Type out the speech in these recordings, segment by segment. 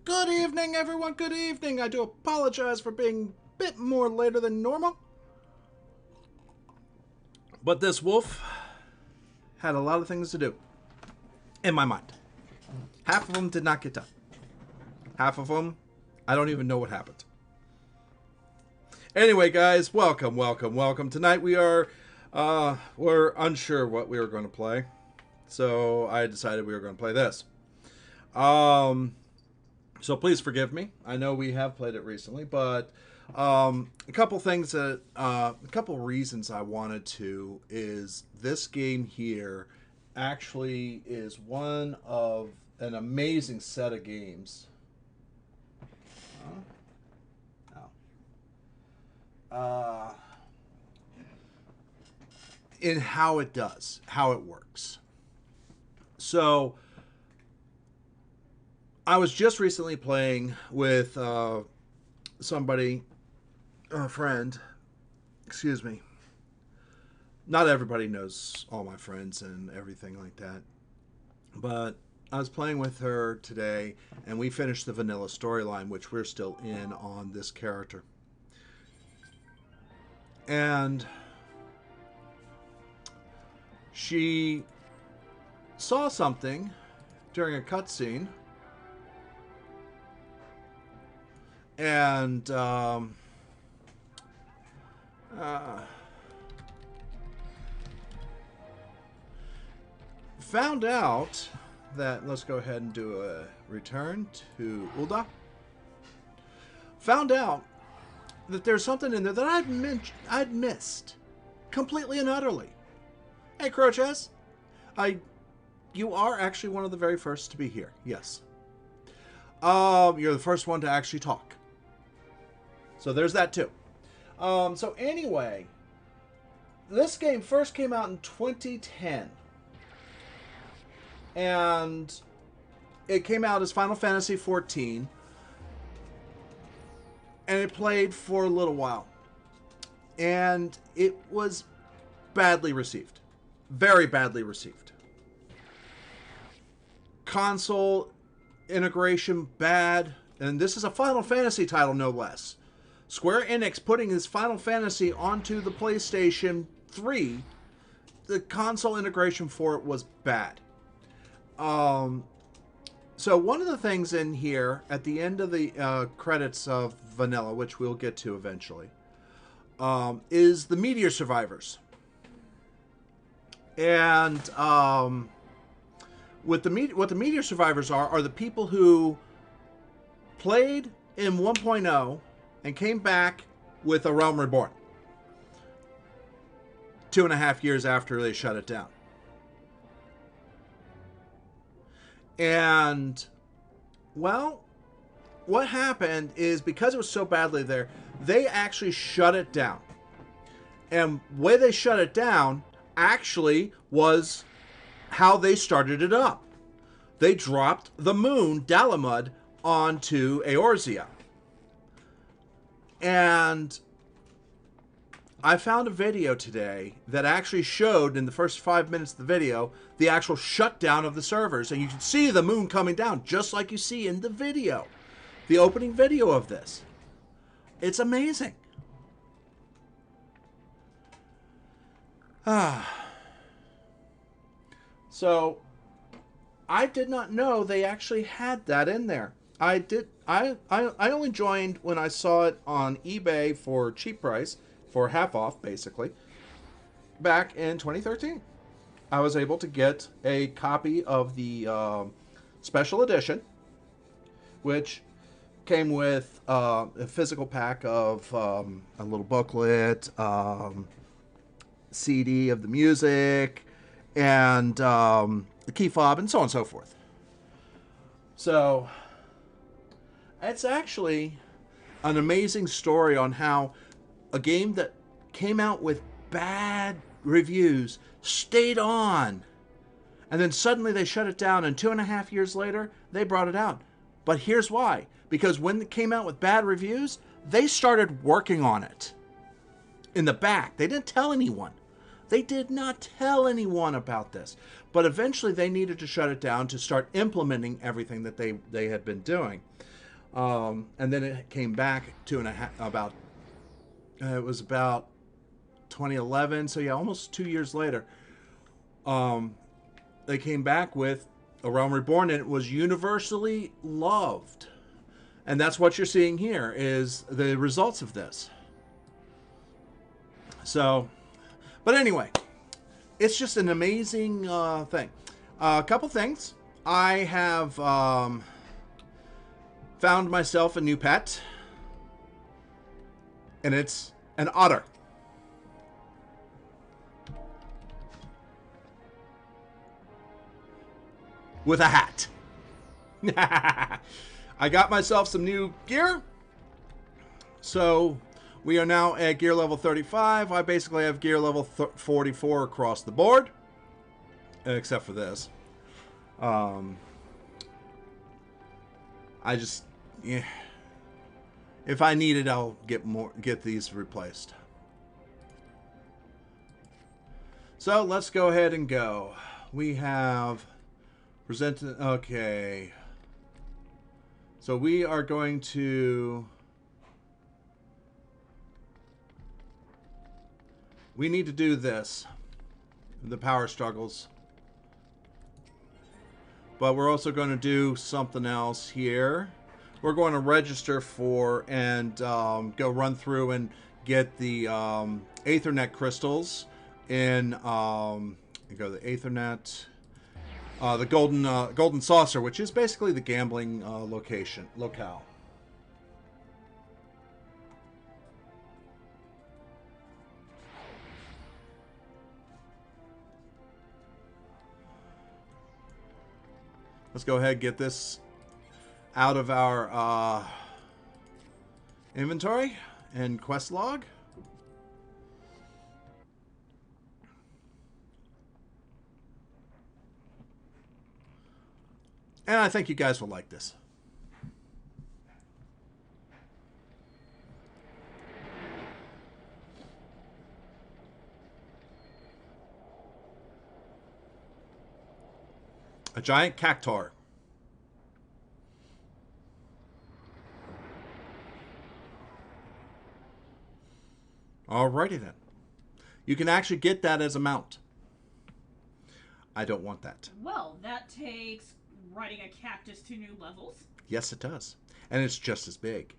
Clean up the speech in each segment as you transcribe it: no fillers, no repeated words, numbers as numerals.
Good evening, everyone. Good evening. I do apologize for being a bit more later than normal. But this wolf had a lot of things to do in my mind. Half of them did not get done. Half of them, I don't even know what happened. Anyway, guys, welcome. Tonight we're unsure what we were going to play. So I decided we were going to play this. So please forgive me. I know we have played it recently, but a couple things that a couple reasons I wanted to is this game here actually is one of an amazing set of games. In how it does, how it works. So I was just recently playing with somebody, a friend, excuse me. Not everybody knows all my friends and everything like that. But I was playing with her today, and we finished the vanilla storyline, which we're still in on this character. And she saw something during a cutscene. And found out that, let's go ahead and do a return to Ulda. Found out that there's something in there that I'd missed completely and utterly. Hey, Croches, you are actually one of the very first to be here. Yes. You're the first one to actually talk. So there's that too. So anyway, this game first came out in 2010. And it came out as Final Fantasy XIV. And it played for a little while. And it was badly received. Very badly received. Console integration bad. And this is a Final Fantasy title, no less. Square Enix putting his Final Fantasy onto the PlayStation 3, the console integration for it was bad. So one of the things in here at the end of the credits of Vanilla, which we'll get to eventually, is the Meteor Survivors. And what the Meteor Survivors are the people who played in 1.0 and came back with A Realm Reborn 2.5 years after they shut it down. And, well, what happened is because it was so badly there, they actually shut it down. And the way they shut it down actually was how they started it up. They dropped the moon, Dalamud, onto Eorzea. And I found a video today that actually showed in the first 5 minutes of the video the actual shutdown of the servers. And you can see the moon coming down just like you see in the video. The opening video of this. It's amazing. So, I did not know they actually had that in there. I only joined when I saw it on eBay for cheap price, for half off basically, back in 2013. I was able to get a copy of the special edition, which came with a physical pack of a little booklet, CD of the music, and the key fob, and so on and so forth. So it's actually an amazing story on how a game that came out with bad reviews stayed on. And then suddenly they shut it down, and 2.5 years later, they brought it out. But here's why. Because when it came out with bad reviews, they started working on it. In the back. They didn't tell anyone. They did not tell anyone about this. But eventually they needed to shut it down to start implementing everything that they had been doing. And then it came back it was about 2011. So yeah, almost 2 years later, they came back with A Realm Reborn, and it was universally loved. And that's what you're seeing here is the results of this. So, but anyway, it's just an amazing thing. A couple things. I have found myself a new pet, and it's an otter. With a hat. I got myself some new gear. So we are now at gear level 35. I basically have gear level 44 across the board. Except for this. I just... Yeah. If I need it, I'll get these replaced. So let's go ahead and go. We have... Presented... Okay. So we are going to... We need to do this. The power struggles. But we're also going to do something else here. We're going to register for and go run through and get the Aethernet crystals in... go to the Aethernet... the golden saucer, which is basically the gambling locale. Let's go ahead and get this out of our inventory and quest log. And I think you guys will like this. A giant cactuar. Alrighty then. You can actually get that as a mount. I don't want that. Well, that takes riding a cactus to new levels. Yes, it does. And it's just as big.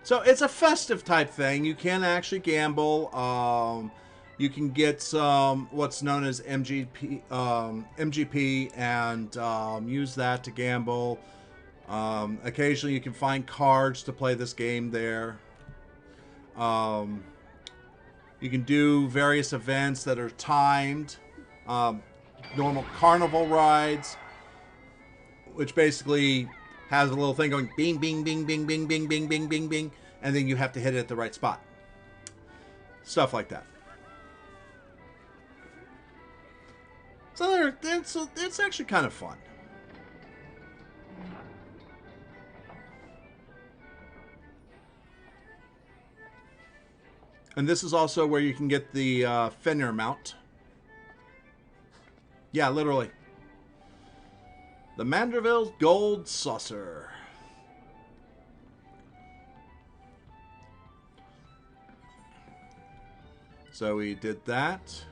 So it's a festive type thing. You can actually gamble. You can get some what's known as MGP and use that to gamble. Occasionally you can find cards to play this game there. You can do various events that are timed. Normal carnival rides, which basically has a little thing going bing, bing, bing, bing, bing, bing, bing, bing, bing, bing, and then you have to hit it at the right spot. Stuff like that. So it's actually kind of fun. And this is also where you can get the Fenrir mount. Yeah, literally. The Mandeville Gold Saucer. So we did that.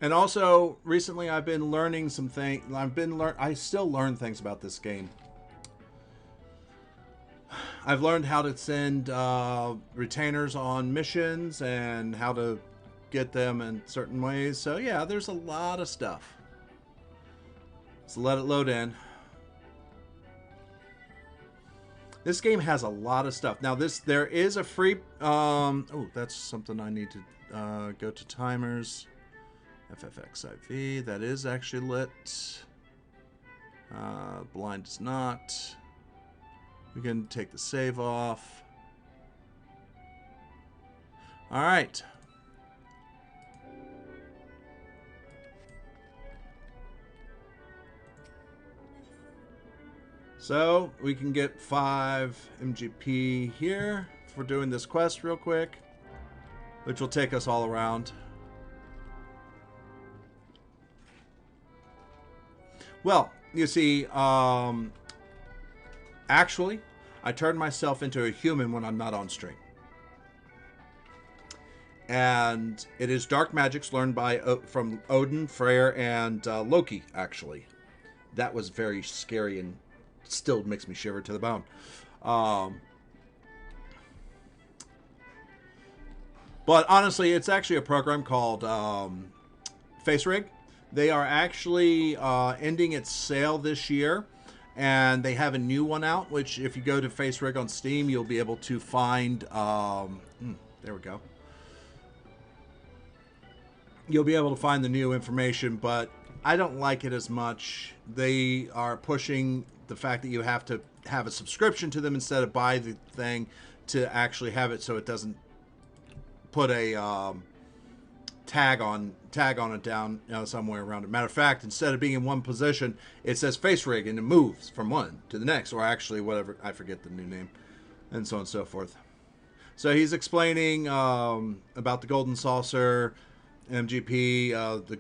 And also, recently I've been learning some things. I still learn things about this game. I've learned how to send retainers on missions and how to get them in certain ways. So yeah, there's a lot of stuff. So let it load in. This game has a lot of stuff. Now there is a free... oh, that's something I need to go to timers. FFXIV, that is actually lit. Blind is not. We can take the save off. Alright. So we can get 5 MGP here for doing this quest real quick, which will take us all around. Well, you see, actually, I turned myself into a human when I'm not on stream. And it is dark magics learned by from Odin, Freyr, and Loki, actually. That was very scary and still makes me shiver to the bone. But honestly, it's actually a program called FaceRig. They are actually ending its sale this year, and they have a new one out, which if you go to FaceRig on Steam, you'll be able to find... there we go. You'll be able to find the new information, but I don't like it as much. They are pushing the fact that you have to have a subscription to them instead of buy the thing to actually have it, so it doesn't put a tag on it down, you know, somewhere around it. Matter of fact, instead of being in one position, it says face rig and it moves from one to the next, or actually whatever, I forget the new name, and so on and so forth. So he's explaining about the golden saucer, MGP, the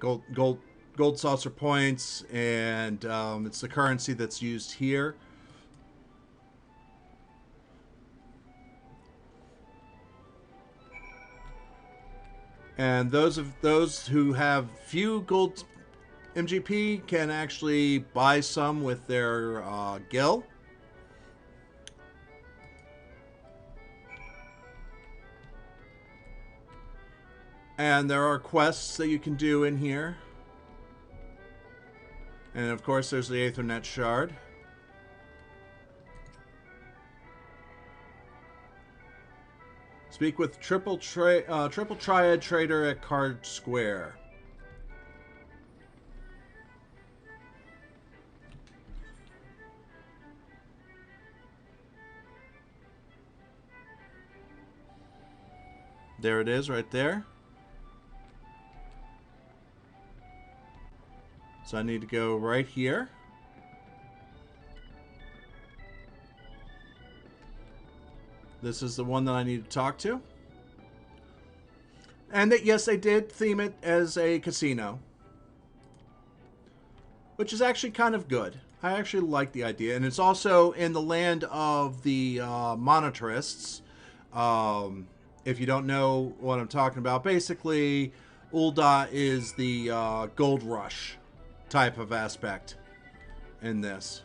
gold saucer points, and it's the currency that's used here. And those who have few gold MGP can actually buy some with their gil. And there are quests that you can do in here. And of course there's the Aethernet shard. Speak with Triple Triad Trader at Card Square. There it is right there. So I need to go right here. This is the one that I need to talk to. And that, yes, they did theme it as a casino, which is actually kind of good. I actually like the idea. And it's also in the land of the monetarists. If you don't know what I'm talking about, basically, Ul'dah is the gold rush type of aspect in this.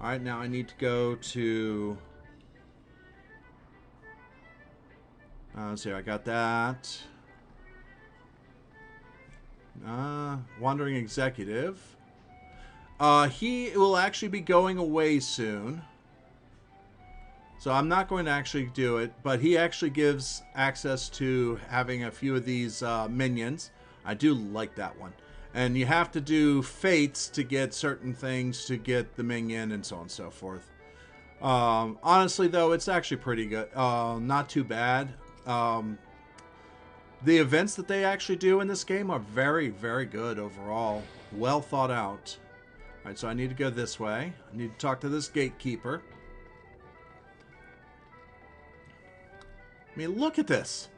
All right, now I need to go to... let's see, I got that. Wandering Executive. He will actually be going away soon. So I'm not going to actually do it, but he actually gives access to having a few of these minions. I do like that one. And you have to do fates to get certain things to get the minion and so on and so forth. Honestly, though, it's actually pretty good. Not too bad. The events that they actually do in this game are very, very good overall. Well thought out. Alright, so I need to go this way. I need to talk to this gatekeeper. I mean, look at this.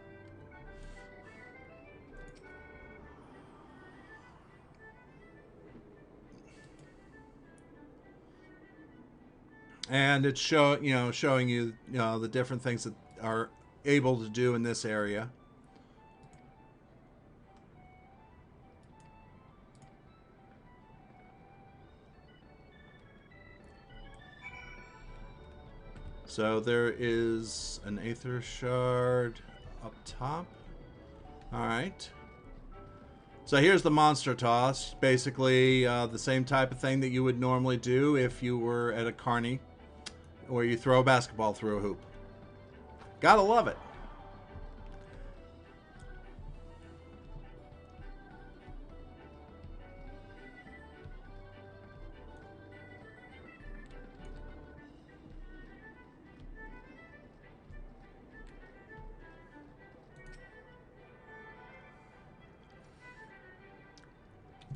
And it's showing you the different things that are able to do in this area. So there is an Aether Shard up top. Alright. So here's the Monster Toss. Basically the same type of thing that you would normally do if you were at a carny, where you throw a basketball through a hoop. Gotta love it.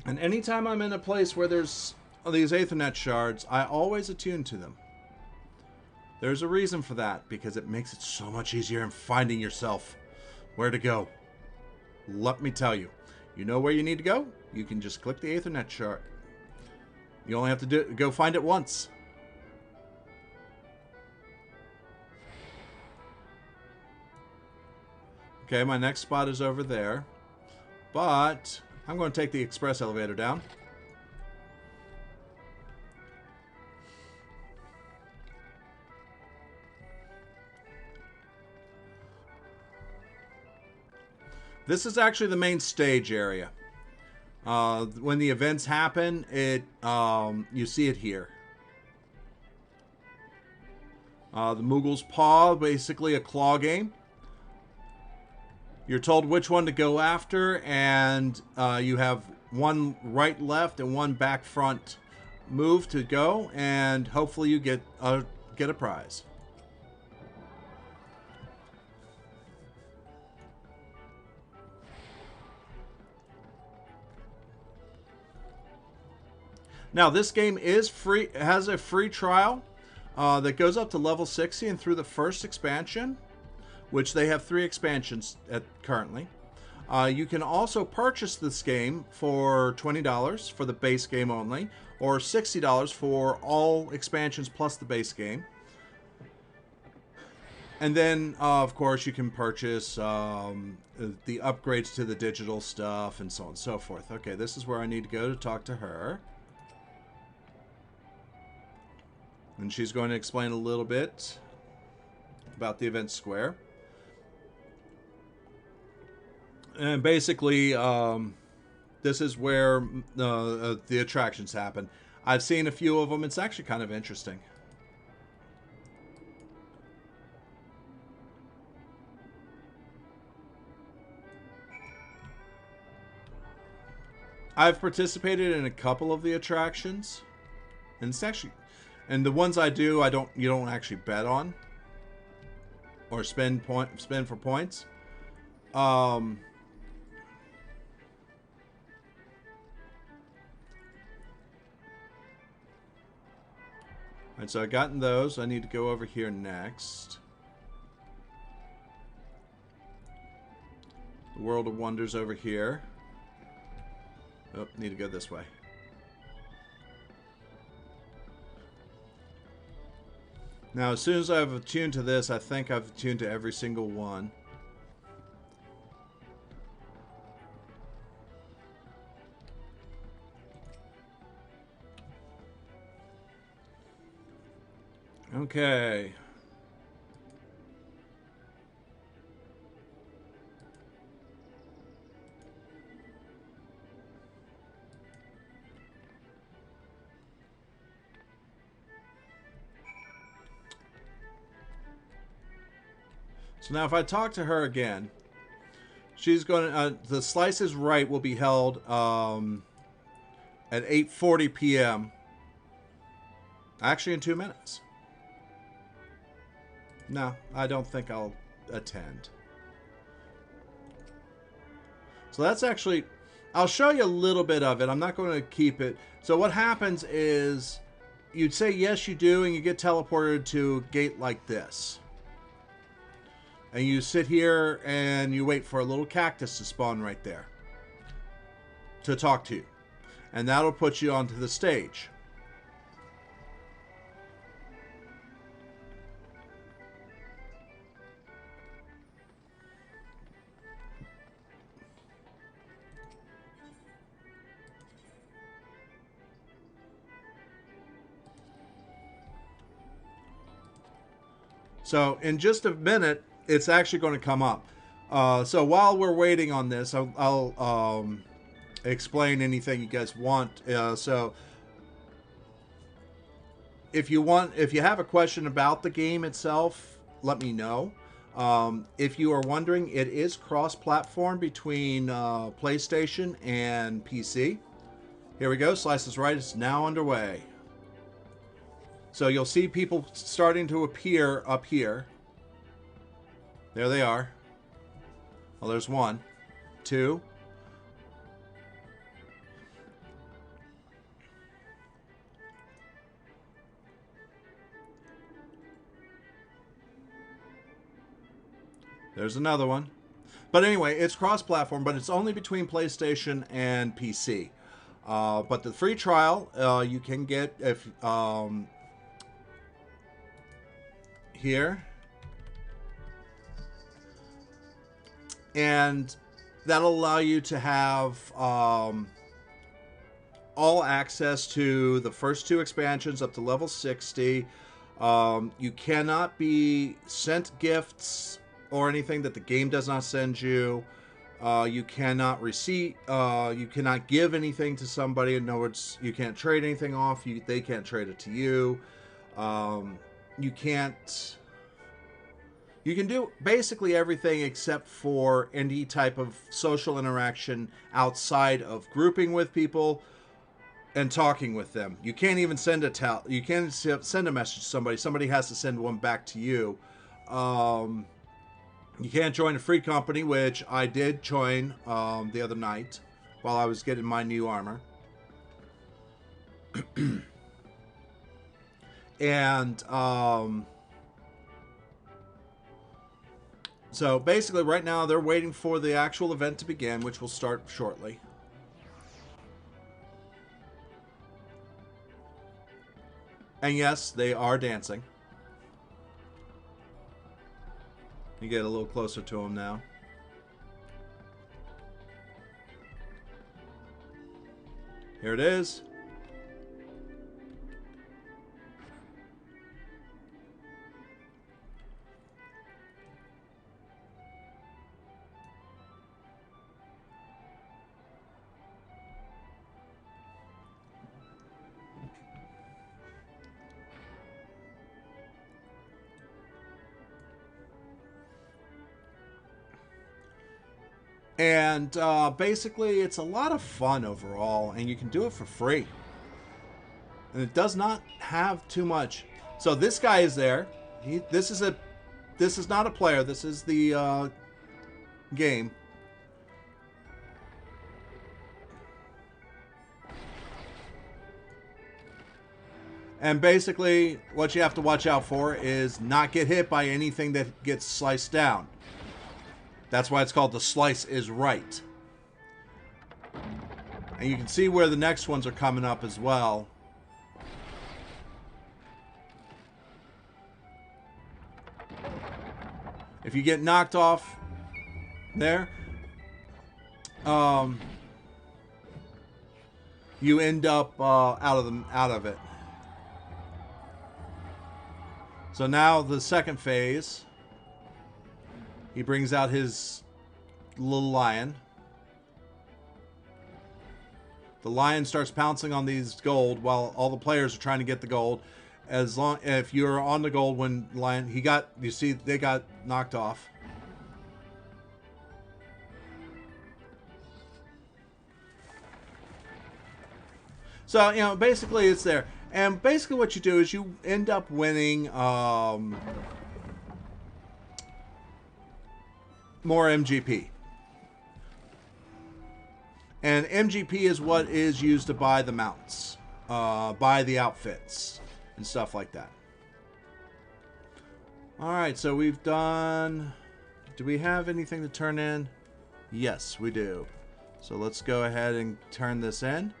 And anytime I'm in a place where there's these Aethernet shards, I always attune to them. There's a reason for that, because it makes it so much easier in finding yourself. Where to go. Let me tell you. You know where you need to go? You can just click the Aethernet shard. You only have to go find it once. Okay, my next spot is over there. But I'm going to take the express elevator down. This is actually the main stage area. When the events happen, you see it here. The Moogle's Paw, basically a claw game. You're told which one to go after, and you have one right, left, and one back, front move to go, and hopefully you get a prize. Now, this game is free. It has a free trial that goes up to level 60 and through the first expansion, which they have 3 expansions currently. You can also purchase this game for $20 for the base game only, or $60 for all expansions plus the base game. And then, of course, you can purchase the upgrades to the digital stuff and so on and so forth. Okay, this is where I need to go to talk to her. And she's going to explain a little bit about the event square. And basically, this is where the attractions happen. I've seen a few of them. It's actually kind of interesting. I've participated in a couple of the attractions, and it's actually, and the ones I do, you don't actually bet on or spend for points. And so I've gotten those. I need to go over here next. The World of Wonders over here. Oh, need to go this way. Now, as soon as I've attuned to this, I think I've attuned to every single one. Okay. So now if I talk to her again, she's going to, the Slice is Right will be held at 8:40 p.m. Actually in 2 minutes. No, I don't think I'll attend. So that's actually, I'll show you a little bit of it. I'm not going to keep it. So what happens is you'd say yes you do, and you get teleported to a gate like this. And you sit here and you wait for a little cactus to spawn right there to talk to you. And that'll put you onto the stage. So in just a minute, it's actually going to come up. So while we're waiting on this, I'll explain anything you guys want. So if you have a question about the game itself, let me know. If you are wondering, it is cross-platform between PlayStation and PC. Here we go. Slice is Right. It's now underway. So you'll see people starting to appear up here. There they are. Well, there's 1, 2. There's another one. But anyway, it's cross-platform, but it's only between PlayStation and PC. But the free trial you can get if here, and that'll allow you to have all access to the first 2 expansions up to level 60. You cannot be sent gifts or anything that the game does not send you. You cannot receipt. You cannot give anything to somebody. In other words, you can't trade anything off. They can't trade it to you. You can't. You can do basically everything except for any type of social interaction outside of grouping with people and talking with them. You can't even send you can't send a message to somebody. Somebody has to send one back to you. You can't join a free company, which I did join the other night while I was getting my new armor. And so basically right now they're waiting for the actual event to begin, which will start shortly. And yes, they are dancing. You get a little closer to them now. Here it is. And basically, it's a lot of fun overall, and you can do it for free. And it does not have too much. So this guy is there. This is not a player. This is the game. And basically, what you have to watch out for is not get hit by anything that gets sliced down. That's why it's called The Slice is Right. And you can see where the next ones are coming up as well. If you get knocked off there, you end up out of it. So now the second phase. He brings out his little lion. The lion starts pouncing on these gold while all the players are trying to get the gold. If you're on the gold when lion, you see they got knocked off. So, basically it's there. And basically what you do is you end up winning more MGP. And MGP is what is used to buy the mounts, buy the outfits, and stuff like that. Alright, so we've done... Do we have anything to turn in? Yes, we do. So let's go ahead and turn this in.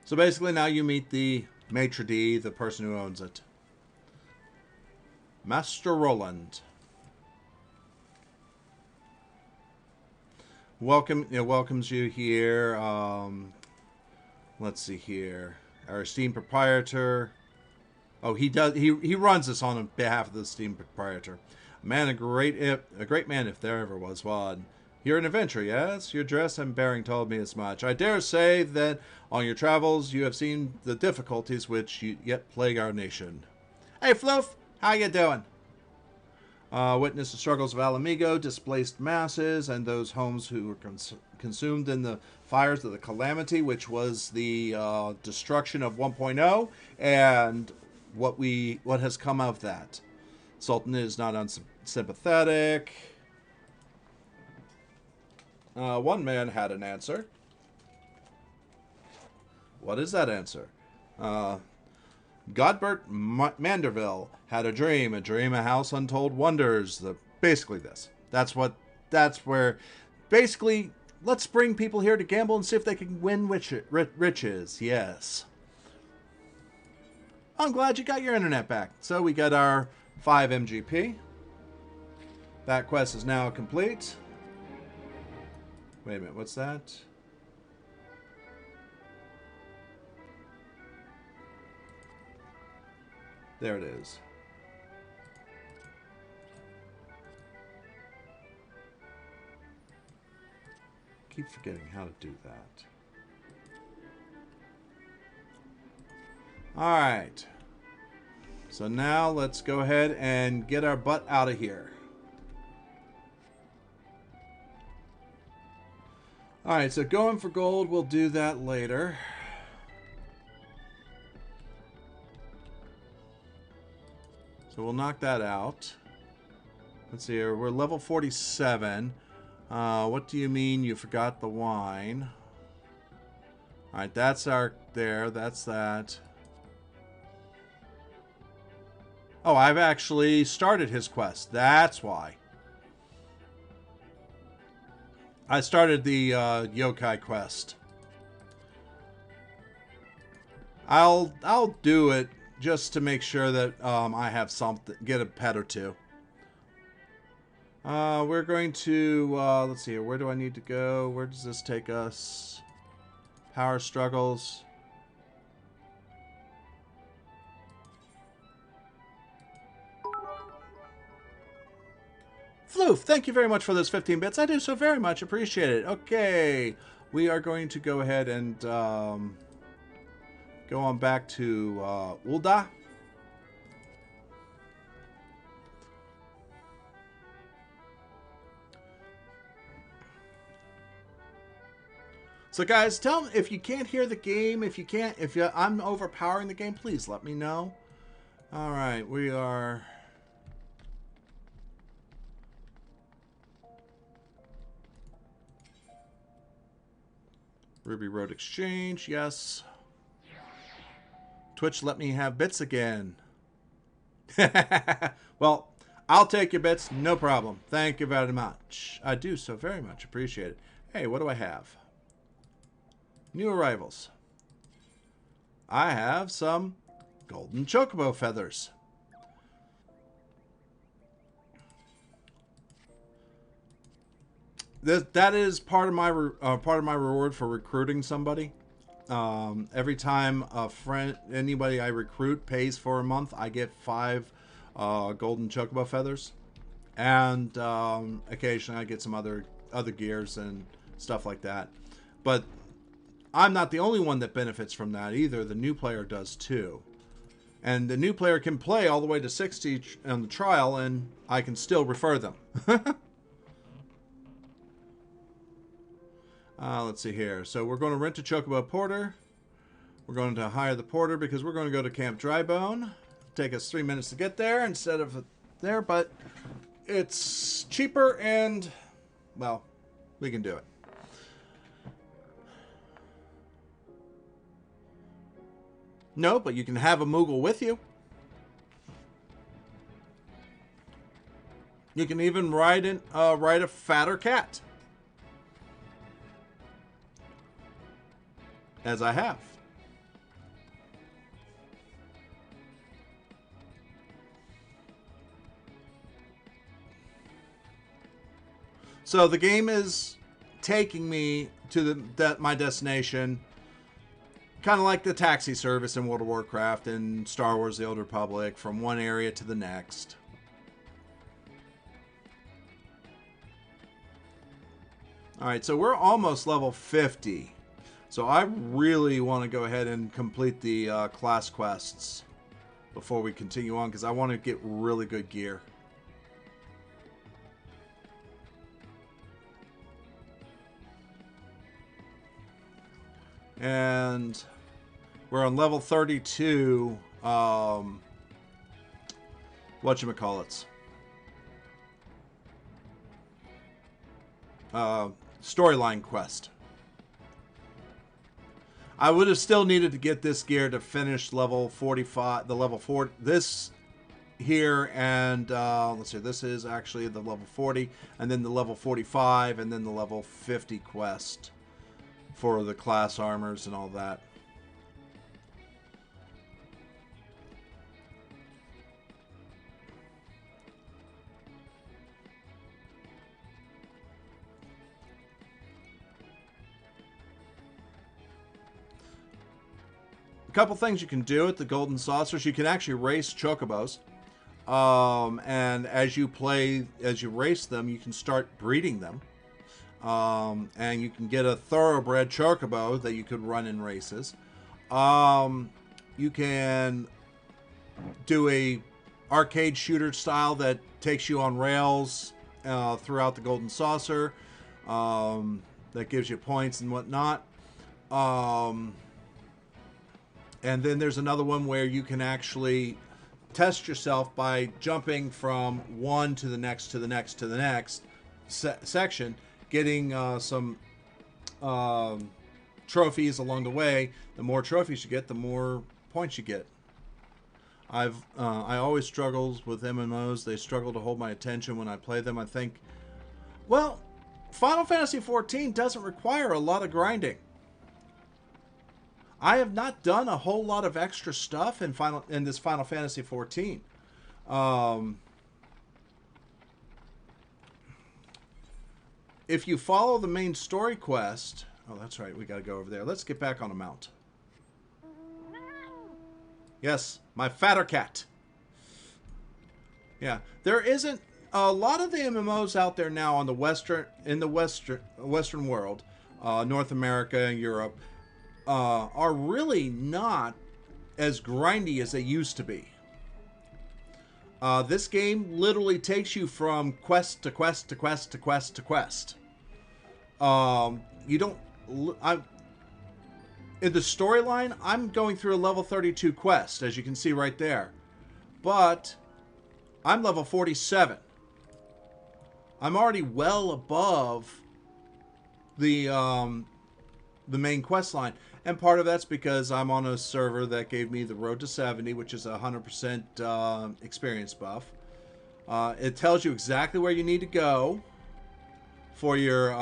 So basically now you meet the maitre d', the person who owns it. Master Roland. Welcomes you here. Let's see here. Our esteemed proprietor. Oh, he does. He runs this on behalf of the esteemed proprietor. A great man if there ever was one. You're an adventurer, yes? Your dress and bearing told me as much. I dare say that on your travels you have seen the difficulties which yet plague our nation. Hey, Floof, how you doing? Witness the struggles of Alamigo, displaced masses, and those homes who were consumed in the fires of the Calamity, which was the destruction of 1.0, and what has come of that. Sultan is not unsympathetic. One man had an answer. What is that answer? Godbert Manderville had a dream, a house untold wonders. Basically this. That's where, basically, let's bring people here to gamble and see if they can win riches. Yes. I'm glad you got your internet back. So we got our 5 MGP. That quest is now complete. Wait a minute, what's that? There it is. Keep forgetting how to do that. Alright. So now let's go ahead and get our butt out of here. Alright, so going for gold, we'll do that later. So we'll knock that out. Let's see here. We're level 47. What do you mean you forgot the wine? Alright, that's our... There, that's that. Oh, I've actually started his quest. That's why. I started the yokai quest. I'll do it just to make sure that I have something, get a pet or two. We're going to let's see here. Where do I need to go? Where does this take us? Power struggles. Floof, thank you very much for those 15 bits. I do so very much appreciate it. Okay, we are going to go ahead and go on back to Ulda. So guys, tell me if you can't hear the game, if I'm overpowering the game, please let me know. All right, we are... Ruby Road Exchange, yes. Twitch, let me have bits again. Well, I'll take your bits, no problem. Thank you very much. I do so very much appreciate it. Hey, what do I have? New arrivals. I have some golden chocobo feathers. That is part of my reward for recruiting somebody. Every time a friend, anybody I recruit pays for a month, I get 5 golden chocobo feathers, and occasionally I get some other gears and stuff like that. But I'm not the only one that benefits from that either. The new player does too, and the new player can play all the way to 60 on the trial, and I can still refer them. Let's see here. So we're going to rent a Chocobo Porter. We're going to hire the Porter because we're going to go to Camp Drybone. Take us 3 minutes to get there instead of there, but it's cheaper and, well, we can do it. No, but you can have a Moogle with you. You can even ride a fatter cat. As I have. So the game is taking me to my destination, kind of like the taxi service in World of Warcraft and Star Wars: The Old Republic, from one area to the next. All right, so we're almost level 50. So I really want to go ahead and complete the class quests before we continue on, because I want to get really good gear. And we're on level 32. Whatchamacallits. Storyline quest. I would have still needed to get this gear to finish level 45, the level 4, this here, and let's see, this is actually the level 40, and then the level 45, and then the level 50 quest for the class armors and all that. A couple things you can do at the Golden Saucers. You can actually race chocobos. And as you race them, you can start breeding them. And you can get a thoroughbred chocobo that you could run in races. You can do a arcade shooter style that takes you on rails throughout the Golden Saucer. That gives you points and whatnot. And then there's another one where you can actually test yourself by jumping from one to the next to the next to the next section, getting some trophies along the way. The more trophies you get, the more points you get. I always struggle with MMOs. They struggle to hold my attention when I play them. I think, well, Final Fantasy XIV doesn't require a lot of grinding. I have not done a whole lot of extra stuff in this Final Fantasy XIV. If you follow the main story quest, oh, that's right, we got to go over there. Let's get back on a mount. Yes, my fatter cat. Yeah, there isn't a lot of the MMOs out there now on the Western world, North America and Europe. Are really not as grindy as they used to be. This game literally takes you from quest to quest to quest to quest to quest. You don't... in the storyline, I'm going through a level 32 quest, as you can see right there. But I'm level 47. I'm already well above the main quest line. And part of that's because I'm on a server that gave me the Road to 70, which is a 100% experience buff. It tells you exactly where you need to go for your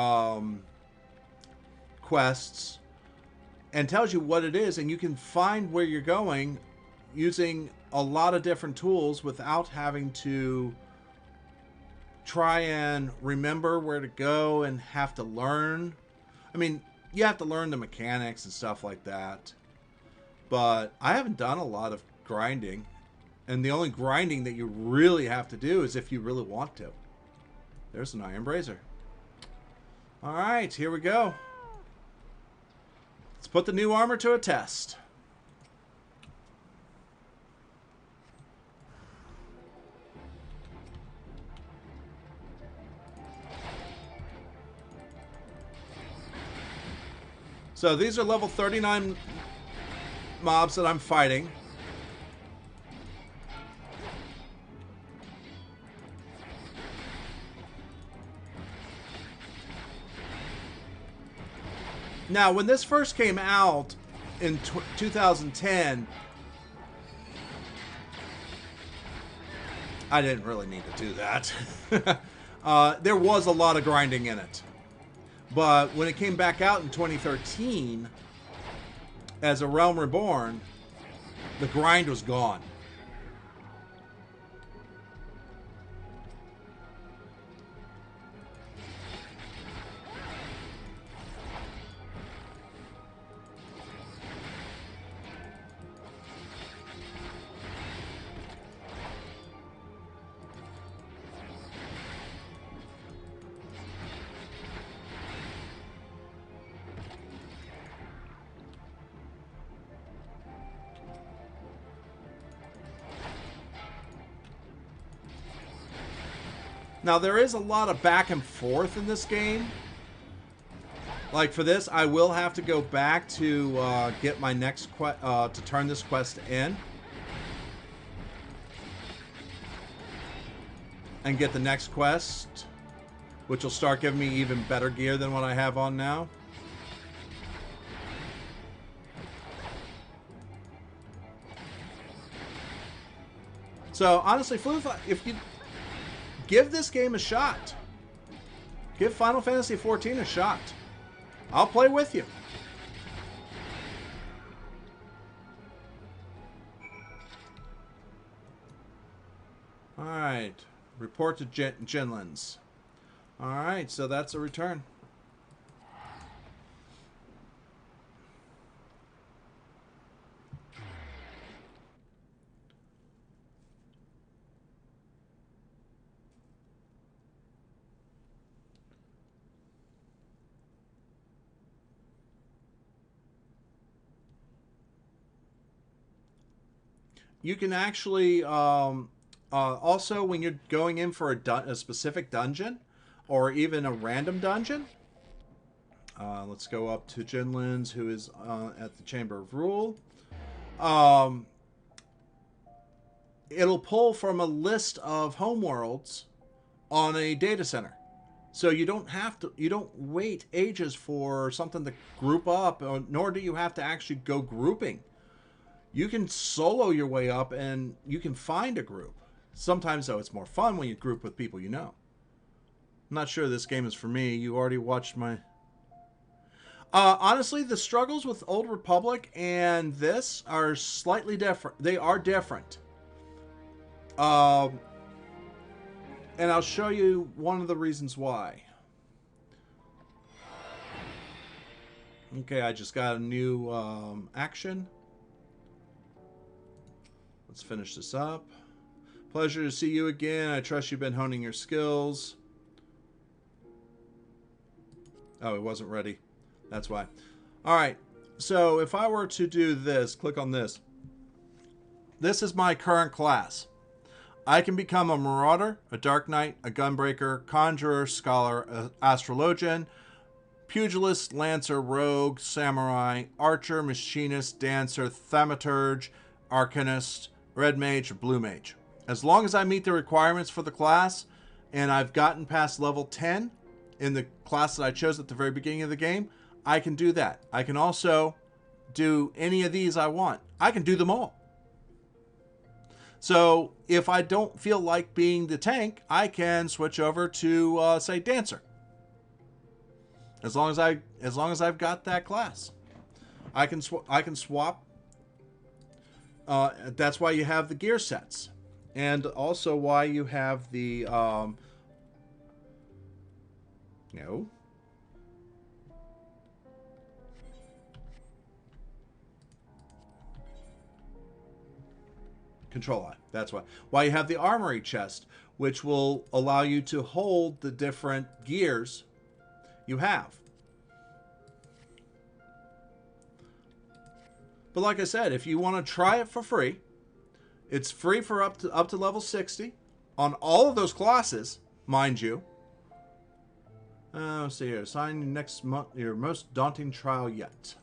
quests and tells you what it is. And you can find where you're going using a lot of different tools without having to try and remember where to go and have to learn. I mean, you have to learn the mechanics and stuff like that. But I haven't done a lot of grinding. And the only grinding that you really have to do is if you really want to. There's an Iron Brazier. Alright, here we go. Let's put the new armor to a test. So these are level 39 mobs that I'm fighting. Now, when this first came out in 2010, I didn't really need to do that. There was a lot of grinding in it. But when it came back out in 2013, as A Realm Reborn, the grind was gone. Now, there is a lot of back and forth in this game. Like for this, I will have to go back to get my next to turn this quest in. And get the next quest, which will start giving me even better gear than what I have on now. So honestly, if you give this game a shot, give Final Fantasy XIV a shot. I'll play with you. All right. Report to Jinlins. All right, so that's a return. You can actually also, when you're going in for a specific dungeon or even a random dungeon, let's go up to Jinlins, who is at the Chamber of Rule. It'll pull from a list of homeworlds on a data center. So you don't wait ages for something to group up, nor do you have to actually go grouping. You can solo your way up and you can find a group. Sometimes, though, it's more fun when you group with people you know. I'm not sure this game is for me. You already watched my... honestly, the struggles with Old Republic and this are slightly different. They are different. And I'll show you one of the reasons why. Okay, I just got a new action. Let's finish this up. Pleasure to see you again. I trust you've been honing your skills. Oh, it wasn't ready. That's why. All right. So if I were to do this, click on this. This is my current class. I can become a marauder, a dark knight, a gunbreaker, conjurer, scholar, astrologian, pugilist, lancer, rogue, samurai, archer, machinist, dancer, thaumaturge, arcanist, red mage, or blue mage. As long as I meet the requirements for the class and I've gotten past level 10 in the class that I chose at the very beginning of the game, I can do that. I can also do any of these I want. I can do them all. So if I don't feel like being the tank, I can switch over to say dancer. As long as I've got that class, I can swap. That's why you have the gear sets, and also why you have the Control I. That's why you have the armory chest, which will allow you to hold the different gears you have. But like I said, if you want to try it for free, it's free for up to level 60 on all of those classes, mind you. Let's see here. Assign next month your most daunting trial yet.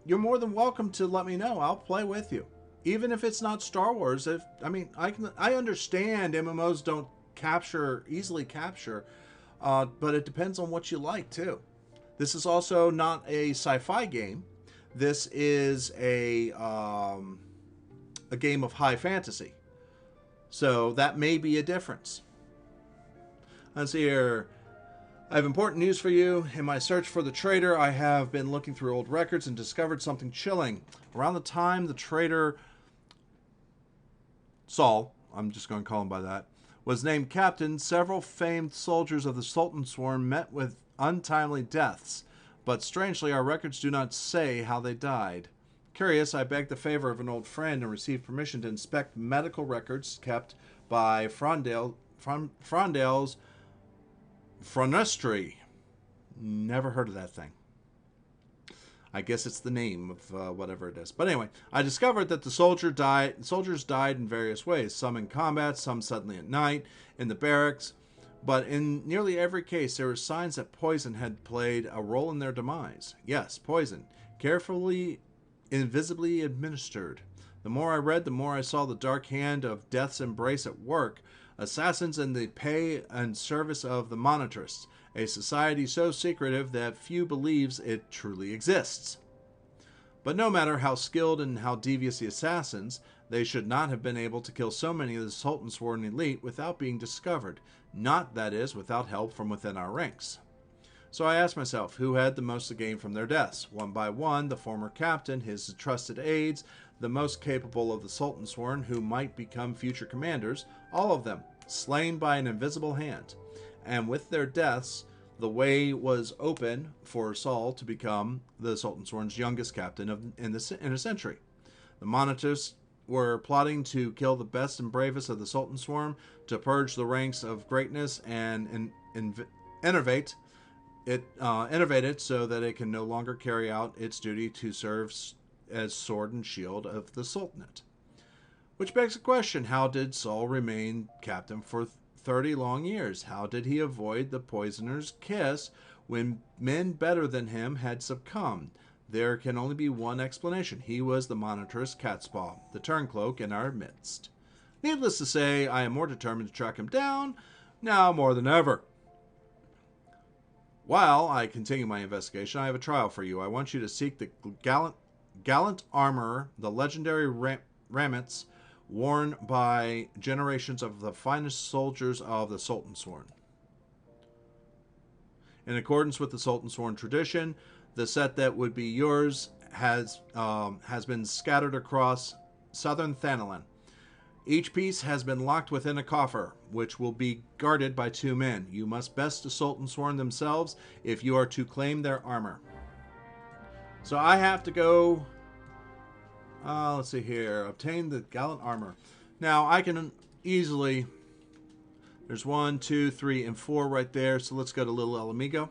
You're more than welcome to let me know. I'll play with you, even if it's not Star Wars. I understand MMOs don't easily capture, but it depends on what you like too. This is also not a sci-fi game. This is a game of high fantasy, so that may be a difference. Let's see here. I have important news for you. In my search for the traitor, I have been looking through old records and discovered something chilling. Around the time the traitor Saul, I'm just going to call him by that, was named captain, several famed soldiers of the Sultan Sworn met with untimely deaths. But strangely, our records do not say how they died. Curious, I begged the favor of an old friend and received permission to inspect medical records kept by Frondale's Fronestry. Never heard of that thing. I guess it's the name of whatever it is. But anyway, I discovered that the soldiers died in various ways. Some in combat, some suddenly at night, in the barracks. But in nearly every case, there were signs that poison had played a role in their demise. Yes, poison, carefully, invisibly administered. The more I read, the more I saw the dark hand of death's embrace at work. Assassins in the pay and service of the monitors, a society so secretive that few believes it truly exists. But no matter how skilled and how devious the assassins, they should not have been able to kill so many of the Sultan's sworn elite without being discovered, not, that is, without help from within our ranks. So I asked myself, who had the most to gain from their deaths? One by one, the former captain, his trusted aides, the most capable of the Sultan sworn who might become future commanders, all of them slain by an invisible hand. And with their deaths, the way was open for Saul to become the Sultan sworn's youngest captain in a century. The monitors were plotting to kill the best and bravest of the Sultan swarm, to purge the ranks of greatness and innovate it so that it can no longer carry out its duty to serve as sword and shield of the Sultanate. Which begs the question, how did Saul remain captain for 30 long years? How did he avoid the poisoner's kiss when men better than him had succumbed? There can only be one explanation. He was the monitor's catspaw, the turncloak in our midst. Needless to say, I am more determined to track him down, now more than ever. While I continue my investigation, I have a trial for you. I want you to seek the gallant armor, the legendary ramets, worn by generations of the finest soldiers of the Sultan Sworn. In accordance with the Sultan Sworn tradition, the set that would be yours has been scattered across southern Thanalan. Each piece has been locked within a coffer, which will be guarded by 2 men. You must best the Sultan Sworn themselves if you are to claim their armor. So I have to go... let's see here. Obtain the gallant armor. Now, I can easily... There's 1, 2, 3, and 4 right there. So let's go to Little El Amigo.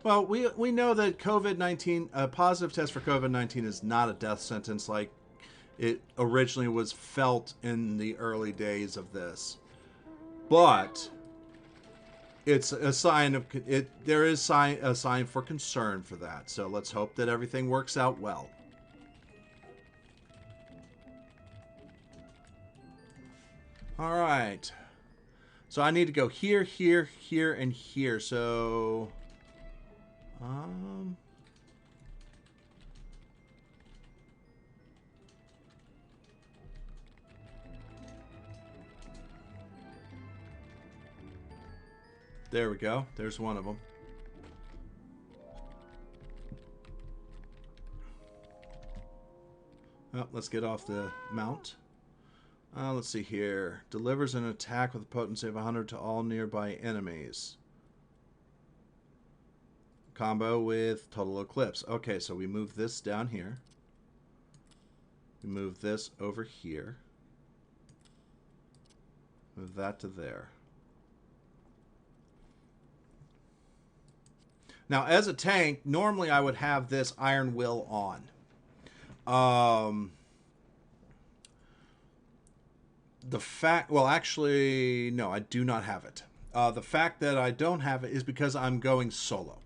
Well, we know that COVID-19, a positive test for COVID-19 is not a death sentence like it originally was felt in the early days of this. But it's a sign of it. There is a sign for concern for that. So let's hope that everything works out well. All right. So I need to go here, here, here, and here. So... There we go. There's one of them. Oh, let's get off the mount. Let's see here. Delivers an attack with a potency of 100 to all nearby enemies. Combo with Total Eclipse. Okay, so we move this down here. We move this over here. Move that to there. Now, as a tank, normally I would have this Iron Will on. Well, actually, no, I do not have it. The fact that I don't have it is because I'm going solo.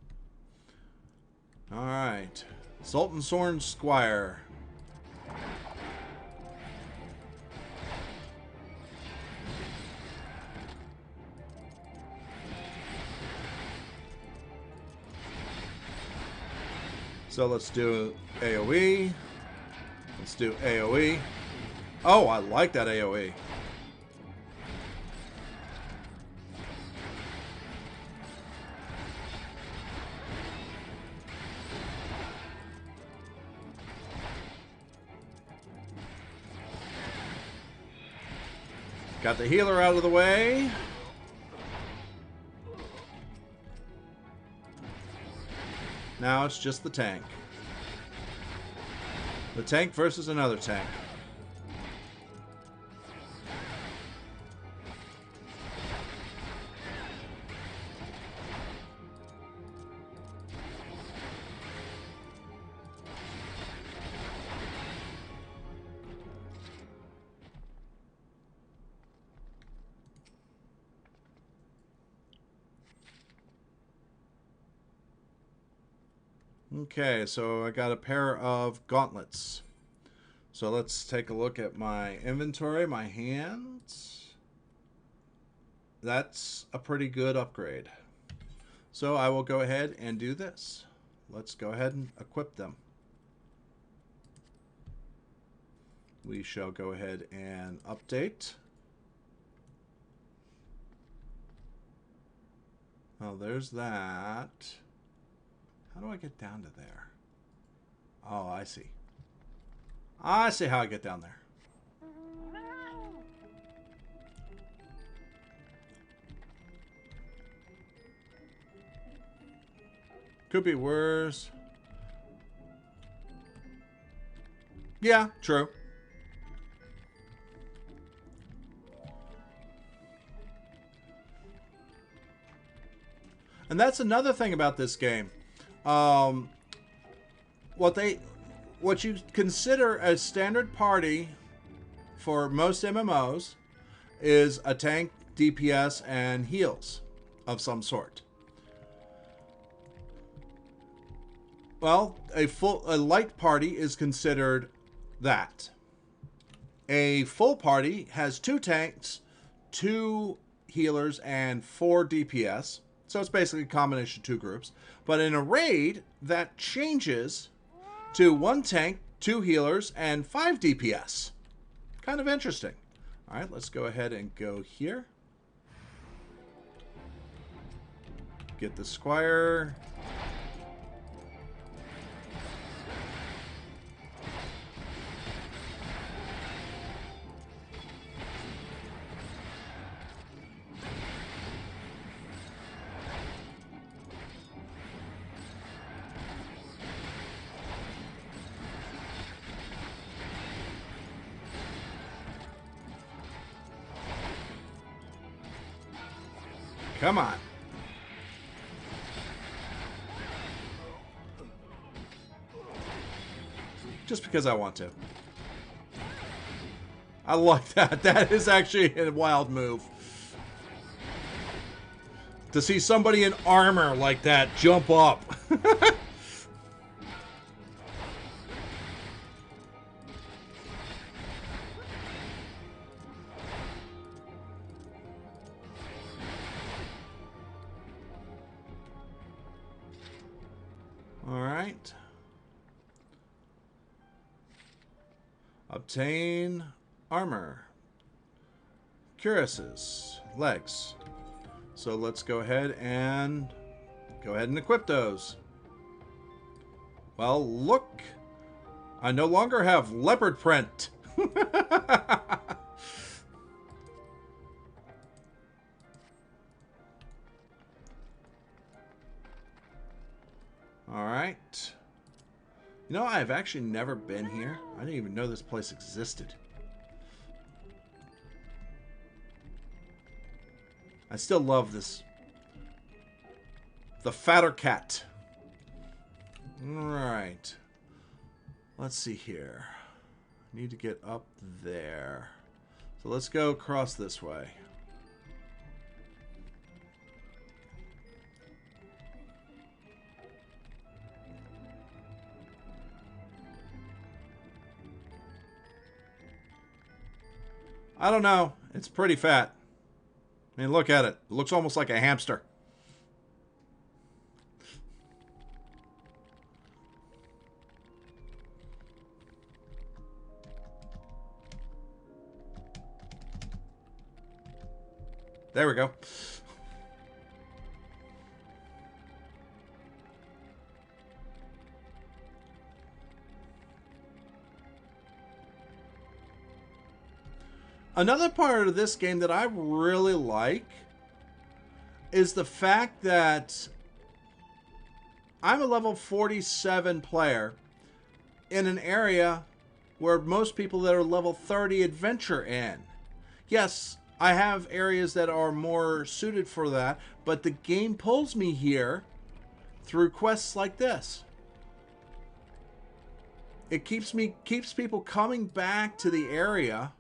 All right, Sultan Sworn Squire. So let's do AoE. Let's do AoE. Oh, I like that AoE. Got the healer out of the way. Now it's just the tank. The tank versus another tank. Okay, so I got a pair of gauntlets. So let's take a look at my inventory, my hands. That's a pretty good upgrade. So I will go ahead and do this. Let's go ahead and equip them. We shall go ahead and update. Oh, there's that. How do I get down to there? Oh, I see. I see how I get down there. Could be worse. Yeah, true. And that's another thing about this game. Um, what you consider a standard party for most MMOs is a tank, DPS, and heals of some sort. Well, a light party is considered that. A full party has 2 tanks, 2 healers, and 4 DPS. So it's basically a combination of 2 groups. But in a raid, that changes to 1 tank, 2 healers, and 5 DPS. Kind of interesting. All right, let's go ahead and go here. Get the Squire. Come on. Just because I want to. I like that. That is actually a wild move. To see somebody in armor like that jump up. All right. Obtain armor. Cuirasses. Legs. So let's go ahead and equip those. Well, look. I no longer have leopard print. All right. You know, I've actually never been here. I didn't even know this place existed. I still love this. The fatter cat. All right. Let's see here. Need to get up there. So let's go across this way. I don't know. It's pretty fat. I mean, look at it. It looks almost like a hamster. There we go. Another part of this game that I really like is the fact that I'm a level 47 player in an area where most people that are level 30 adventure in. Yes, I have areas that are more suited for that, but the game pulls me here through quests like this. It keeps people coming back to the area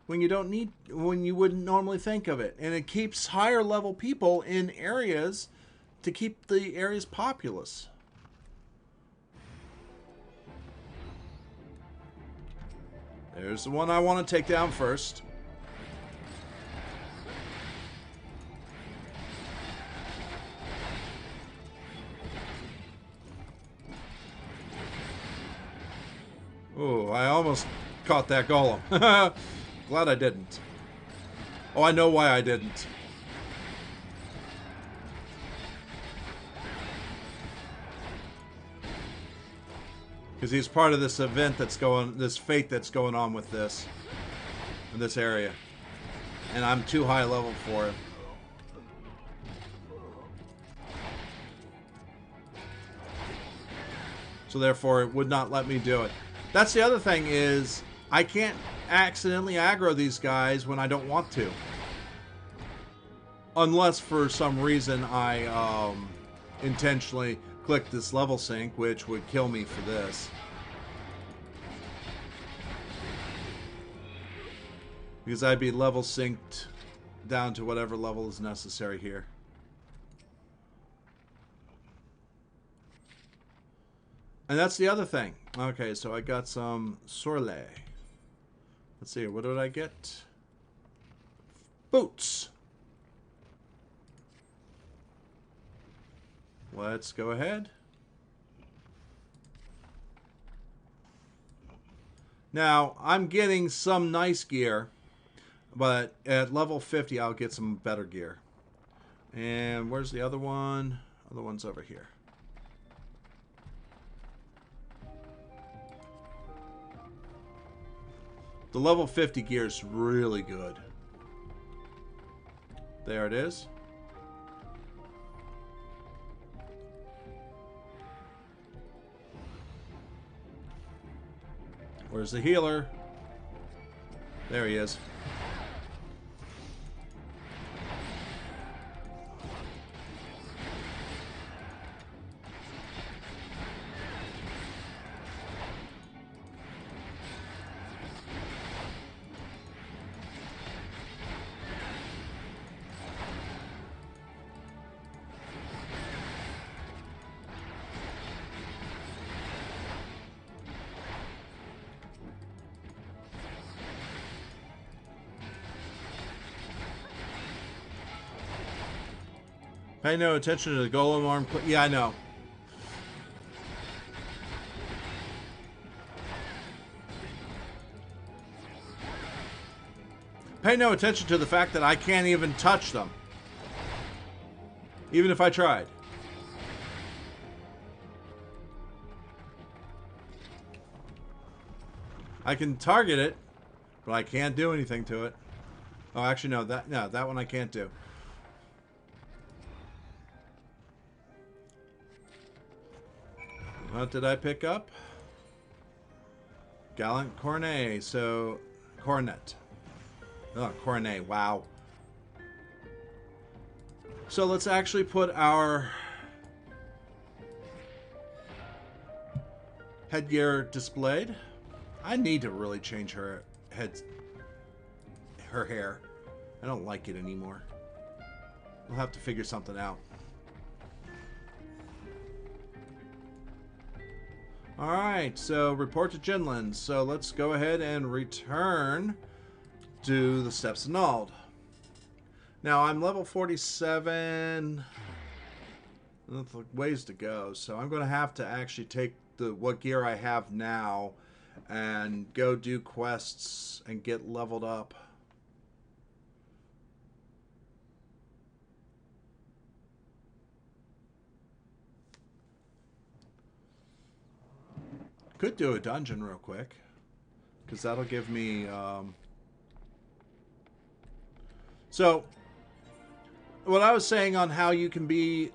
when you wouldn't normally think of it, and it keeps higher level people in areas to keep the areas populous. There's the one I want to take down first. Oh, I almost caught that golem. Glad I didn't. Oh, I know why I didn't. Because he's part of this event that's going, this fate that's going on with this, in this area. And I'm too high level for him. So therefore, it would not let me do it. That's the other thing is, I can't accidentally aggro these guys when I don't want to. Unless for some reason I intentionally click this level sync, which would kill me for this. Because I'd be level synced down to whatever level is necessary here. And that's the other thing. Okay, so I got some Sorley. Let's see, what did I get? Boots. Let's go ahead. Now, I'm getting some nice gear, but at level 50, I'll get some better gear. And where's the other one? Other one's over here. The level 50 gear is really good. There it is. Where's the healer? There he is. Pay no attention to the golem arm. Yeah, I know. Pay no attention to the fact that I can't even touch them. Even if I tried. I can target it, but I can't do anything to it. Oh, actually, no, that one I can't do. What did I pick up? Gallant Cornet. So, Cornet. Oh, Cornet. Wow. So let's actually put our headgear displayed. I need to really change her hair. I don't like it anymore. We'll have to figure something out. Alright, so report to Jinland. So let's go ahead and return to the Steppes of Nald. Now I'm level 47. There's ways to go, so I'm going to have to actually take what gear I have now and go do quests and get leveled up. Could do a dungeon real quick, because that'll give me so what I was saying on how you can be,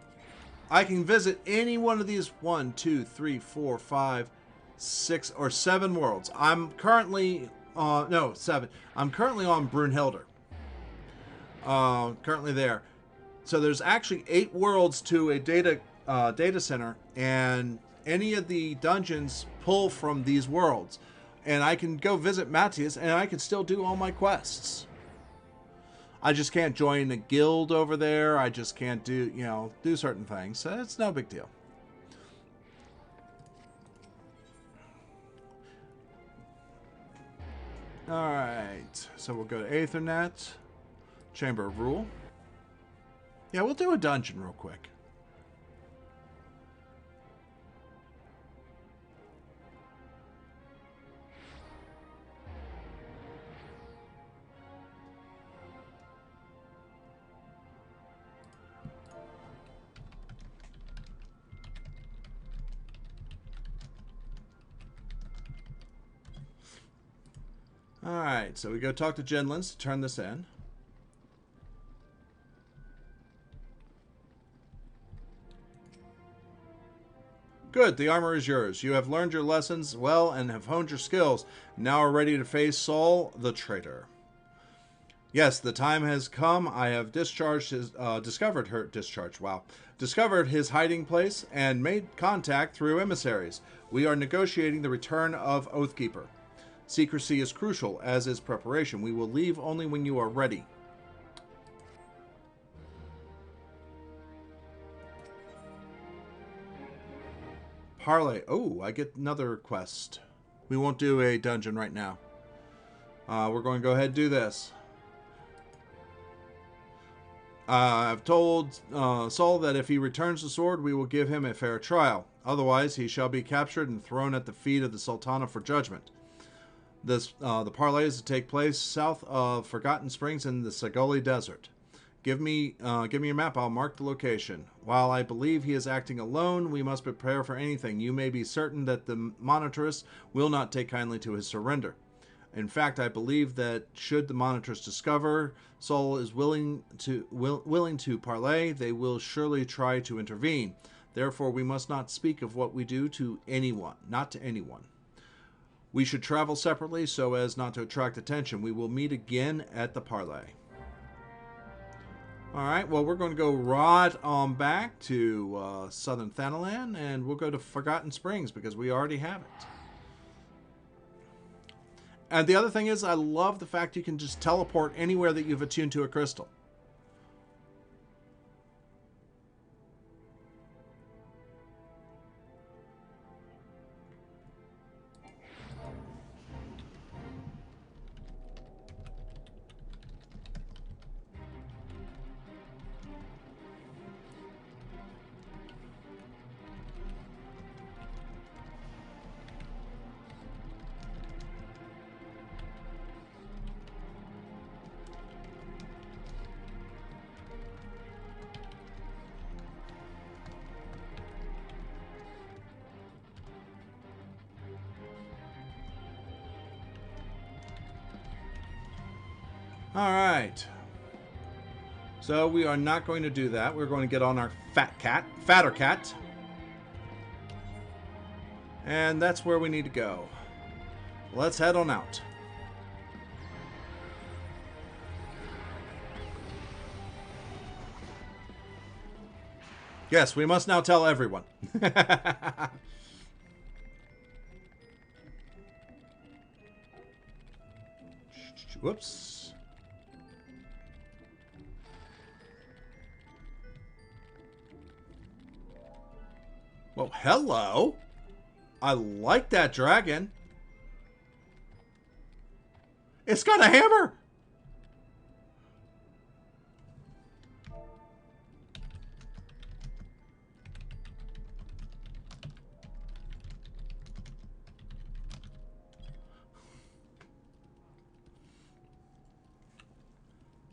I can visit any one of these 1, 2, 3, 4, 5, 6 or 7 worlds. I'm currently no, 7. I'm currently on Brunhilde. Currently there. So there's actually 8 worlds to a data center, and any of the dungeons pull from these worlds. And I can go visit Matthias, and I can still do all my quests. I just can't join a guild over there. I just can't do certain things. So it's no big deal. Alright, so we'll go to Aethernet, Chamber of Rule. Yeah, we'll do a dungeon real quick. Alright, so we go talk to Genlins to turn this in. Good, the armor is yours. You have learned your lessons well and have honed your skills. Now are ready to face Saul, the traitor. Yes, the time has come. I have discovered his hiding place and made contact through emissaries. We are negotiating the return of Oathkeeper. Secrecy is crucial, as is preparation. We will leave only when you are ready. Parlay. Oh, I get another quest. We won't do a dungeon right now. We're going to go ahead and do this. I've told Saul that if he returns the sword, we will give him a fair trial. Otherwise, he shall be captured and thrown at the feet of the Sultana for judgment. The parley is to take place south of Forgotten Springs in the Sagoli Desert. Give me your map. I'll mark the location. While I believe he is acting alone, we must prepare for anything. You may be certain that the monitress will not take kindly to his surrender. In fact, I believe that should the monitress discover Saul is willing to parley, they will surely try to intervene. Therefore, we must not speak of what we do to anyone, not to anyone. We should travel separately so as not to attract attention. We will meet again at the parley. Alright, well, we're going to go right on back to Southern Thanalan, and we'll go to Forgotten Springs because we already have it. And the other thing is, I love the fact you can just teleport anywhere that you've attuned to a crystal. Alright. So we are not going to do that. We're going to get on our fatter cat. And that's where we need to go. Let's head on out. Yes, we must now tell everyone. Whoops. Well, hello. I like that dragon. It's got a hammer.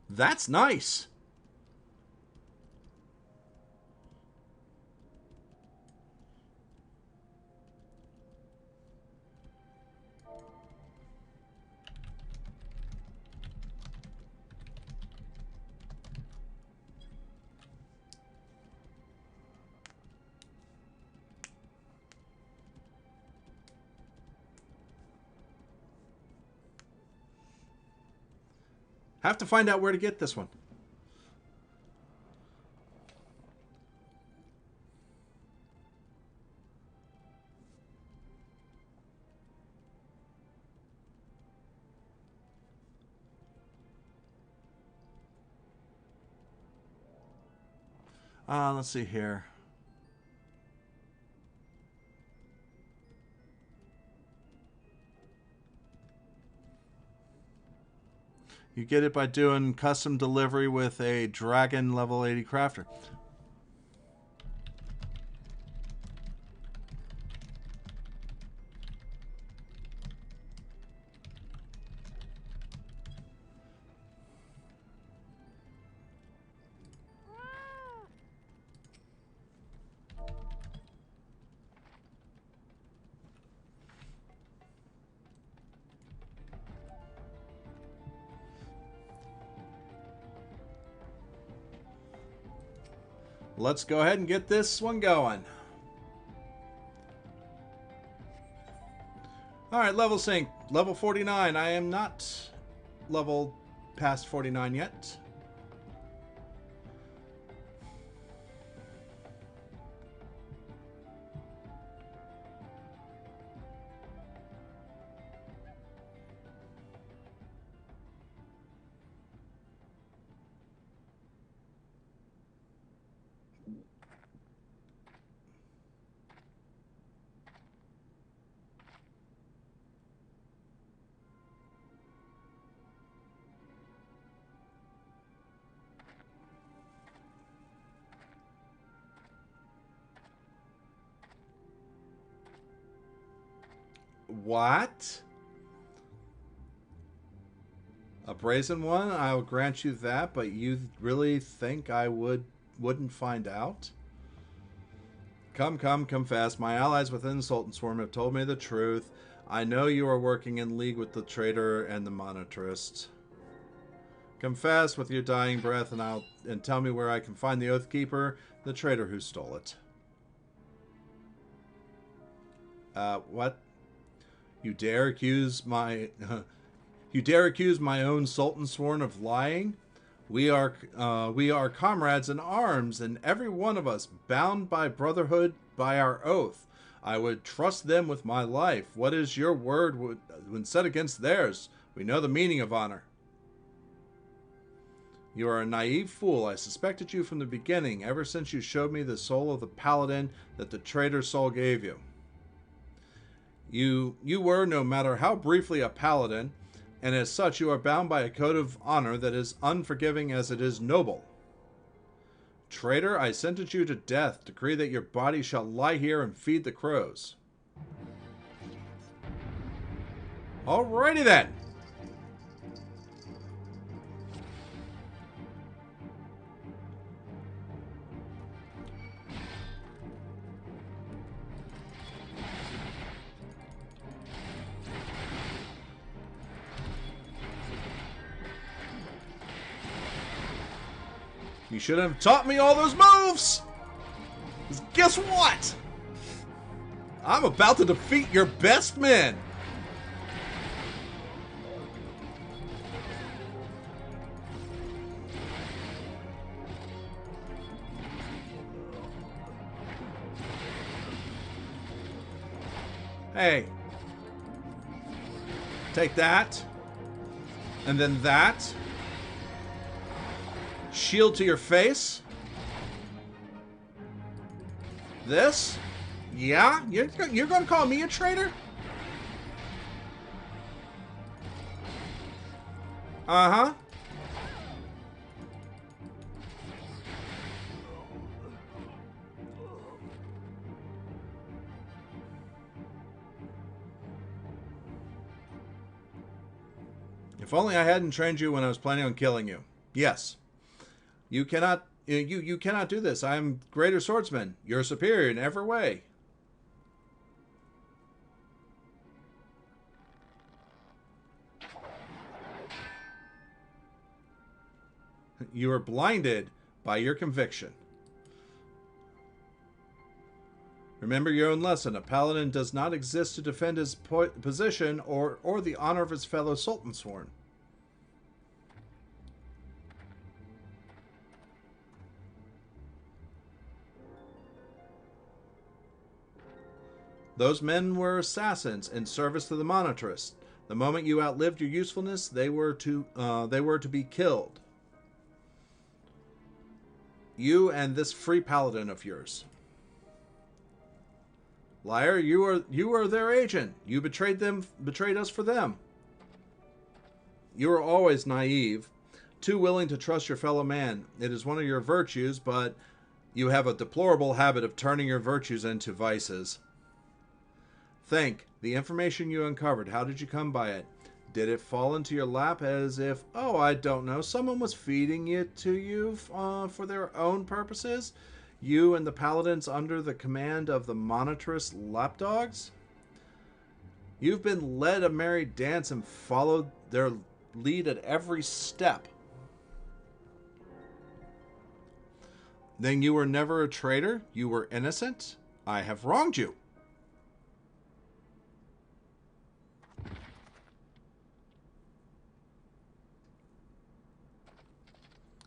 That's nice. Have to find out where to get this one. Let's see here. You get it by doing custom delivery with a Dragon level 80 crafter. Let's go ahead and get this one going. Alright, level sync. Level 49. I am not level past 49 yet. What? A brazen one? I will grant you that, but you really think I wouldn't find out? Come, confess. My allies within the Sultan Swarm have told me the truth. I know you are working in league with the traitor and the monetarist. Confess with your dying breath, and tell me where I can find the Oathkeeper, the traitor who stole it. What? You dare accuse my own Sultan Sworn of lying? We are comrades in arms, and every one of us bound by brotherhood by our oath. I would trust them with my life. What is your word when set against theirs? We know the meaning of honor. You are a naive fool. I suspected you from the beginning, ever since you showed me the soul of the paladin that the traitor's soul gave you. You were, no matter how briefly, a paladin, and as such you are bound by a code of honor that is unforgiving as it is noble. Traitor, I sentence you to death. Decree that your body shall lie here and feed the crows. Alrighty then. You should have taught me all those moves! 'Cause guess what? I'm about to defeat your best men! Hey. Take that. And then that. Shield to your face. This? Yeah? You're going to call me a traitor? Uh-huh. If only I hadn't trained you when I was planning on killing you. Yes. You cannot do this. I am greater swordsman. You're superior in every way. You are blinded by your conviction. Remember your own lesson. A paladin does not exist to defend his position or the honor of his fellow Sultan Sworn. Those men were assassins in service to the monetarist. The moment you outlived your usefulness, they were to be killed. You and this free paladin of yours. Liar, you are their agent. You betrayed us for them. You are always naive, too willing to trust your fellow man. It is one of your virtues, but you have a deplorable habit of turning your virtues into vices. Think, the information you uncovered, how did you come by it? Did it fall into your lap as if, oh, I don't know, someone was feeding it to you for their own purposes? You and the paladins under the command of the monitress lapdogs? You've been led a merry dance and followed their lead at every step. Then you were never a traitor? You were innocent? I have wronged you.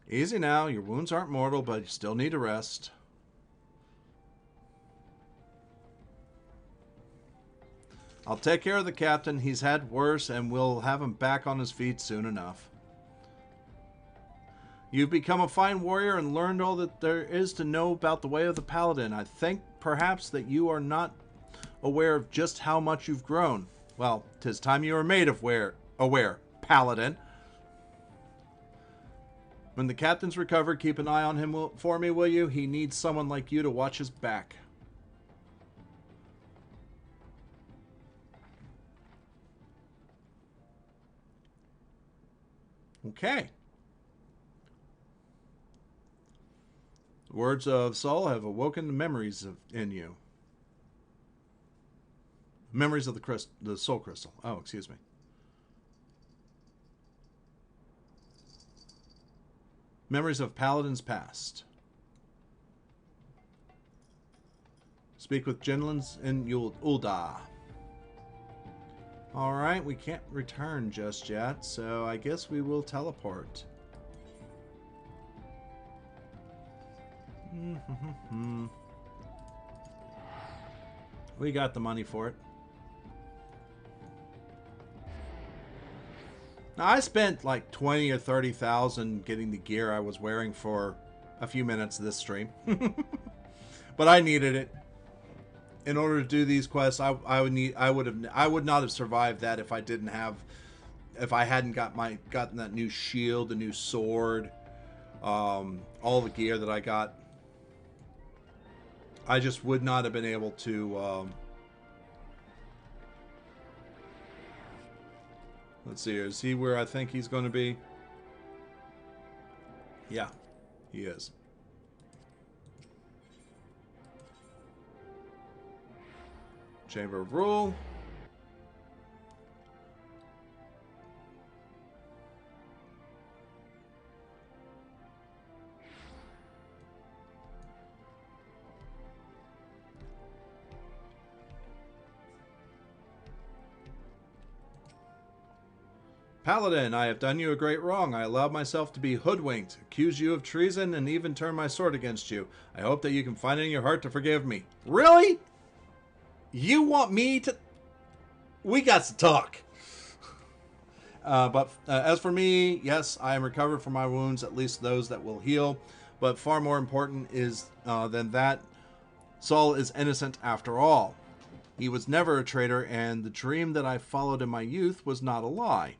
Easy now. Your wounds aren't mortal, but you still need a rest. I'll take care of the captain. He's had worse, and we'll have him back on his feet soon enough. You've become a fine warrior and learned all that there is to know about the way of the paladin. I think perhaps that you are not aware of just how much you've grown. Well, 'tis time you were made aware, paladin. When the captain's recovered, keep an eye on him for me, will you? He needs someone like you to watch his back. Okay. The words of Saul have awoken the memories in you. Memories of the soul crystal. Oh, excuse me. Memories of paladins past. Speak with Genlins in Ulda. Alright, we can't return just yet, so I guess we will teleport. We got the money for it. Now, I spent like 20 or 30,000 getting the gear I was wearing for a few minutes this stream. But I needed it. In order to do these quests, I would not have survived that if I hadn't gotten that new shield, the new sword, all the gear that I got. I just would not have been able to. Let's see here. Is he where I think he's going to be? Yeah, he is. Chamber of Rule. Paladin, I have done you a great wrong. I allowed myself to be hoodwinked, accused you of treason, and even turned my sword against you. I hope that you can find it in your heart to forgive me. Really? You want me to... We got to talk. But as for me, yes, I am recovered from my wounds, at least those that will heal. But far more important is than that, Saul is innocent after all. He was never a traitor, and the dream that I followed in my youth was not a lie.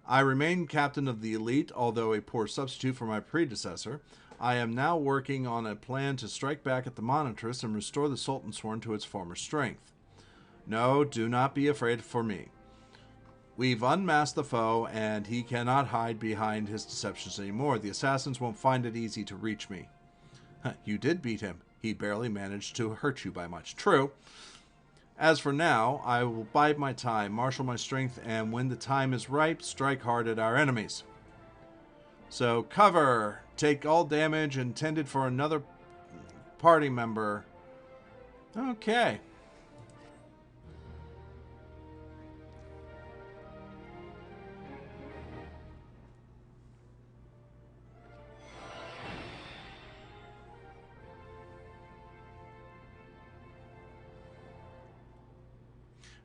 I remain captain of the elite, although a poor substitute for my predecessor. I am now working on a plan to strike back at the Monitress and restore the Sultansworn to its former strength. No, do not be afraid for me. We've unmasked the foe, and he cannot hide behind his deceptions anymore. The assassins won't find it easy to reach me. You did beat him. He barely managed to hurt you by much. True. As for now, I will bide my time, marshal my strength, and when the time is ripe, strike hard at our enemies. So, cover. Take all damage intended for another party member. Okay.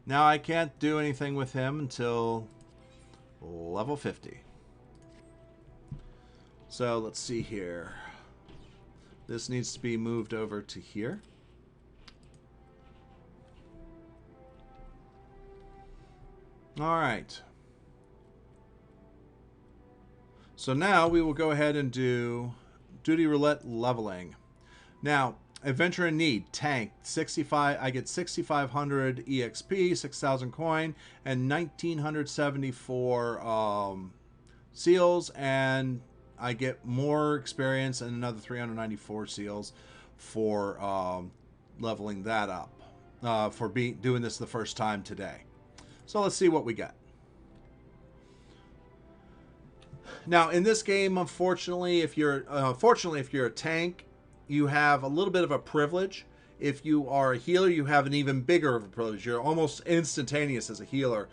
Now I can't do anything with him until level 50. So let's see here. This needs to be moved over to here. All right. So now we will go ahead and do duty roulette leveling. Now, adventure in need, tank, 65. I get 6,500 EXP, 6,000 coin, and 1,974 seals, and I get more experience and another 394 seals for leveling that up. For doing this the first time today. So let's see what we got. Now, in this game, unfortunately, if you're a tank, you have a little bit of a privilege. If you are a healer, you have an even bigger of a privilege. You're almost instantaneous as a healer.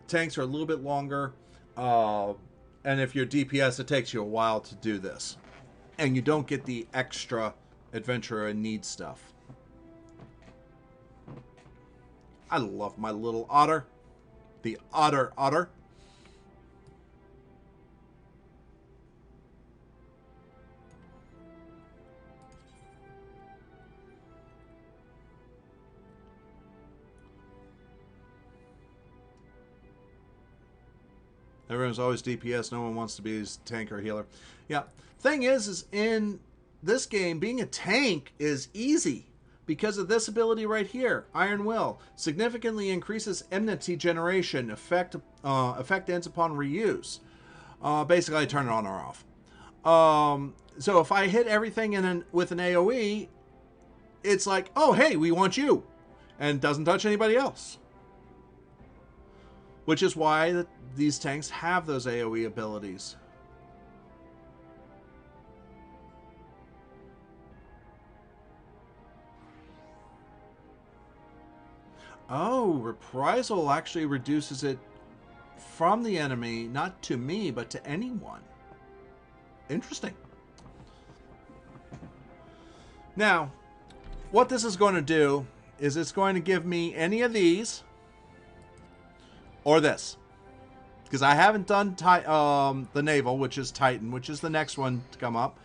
Tanks are a little bit longer, and if you're DPS, it takes you a while to do this, and you don't get the extra adventure and need stuff. I love my little otter, the otter. Everyone's always DPS. No one wants to be a tank or healer. Yeah. Thing is in this game, being a tank is easy because of this ability right here. Iron Will significantly increases enmity generation. Effect ends upon reuse. Basically, I turn it on or off. So if I hit everything with an AoE, it's like, oh, hey, we want you. And doesn't touch anybody else. Which is why these tanks have those AoE abilities. Oh, reprisal actually reduces it from the enemy, not to me, but to anyone. Interesting. Now, what this is going to do is it's going to give me any of these or this. Because I haven't done the naval, which is Titan, which is the next one to come up.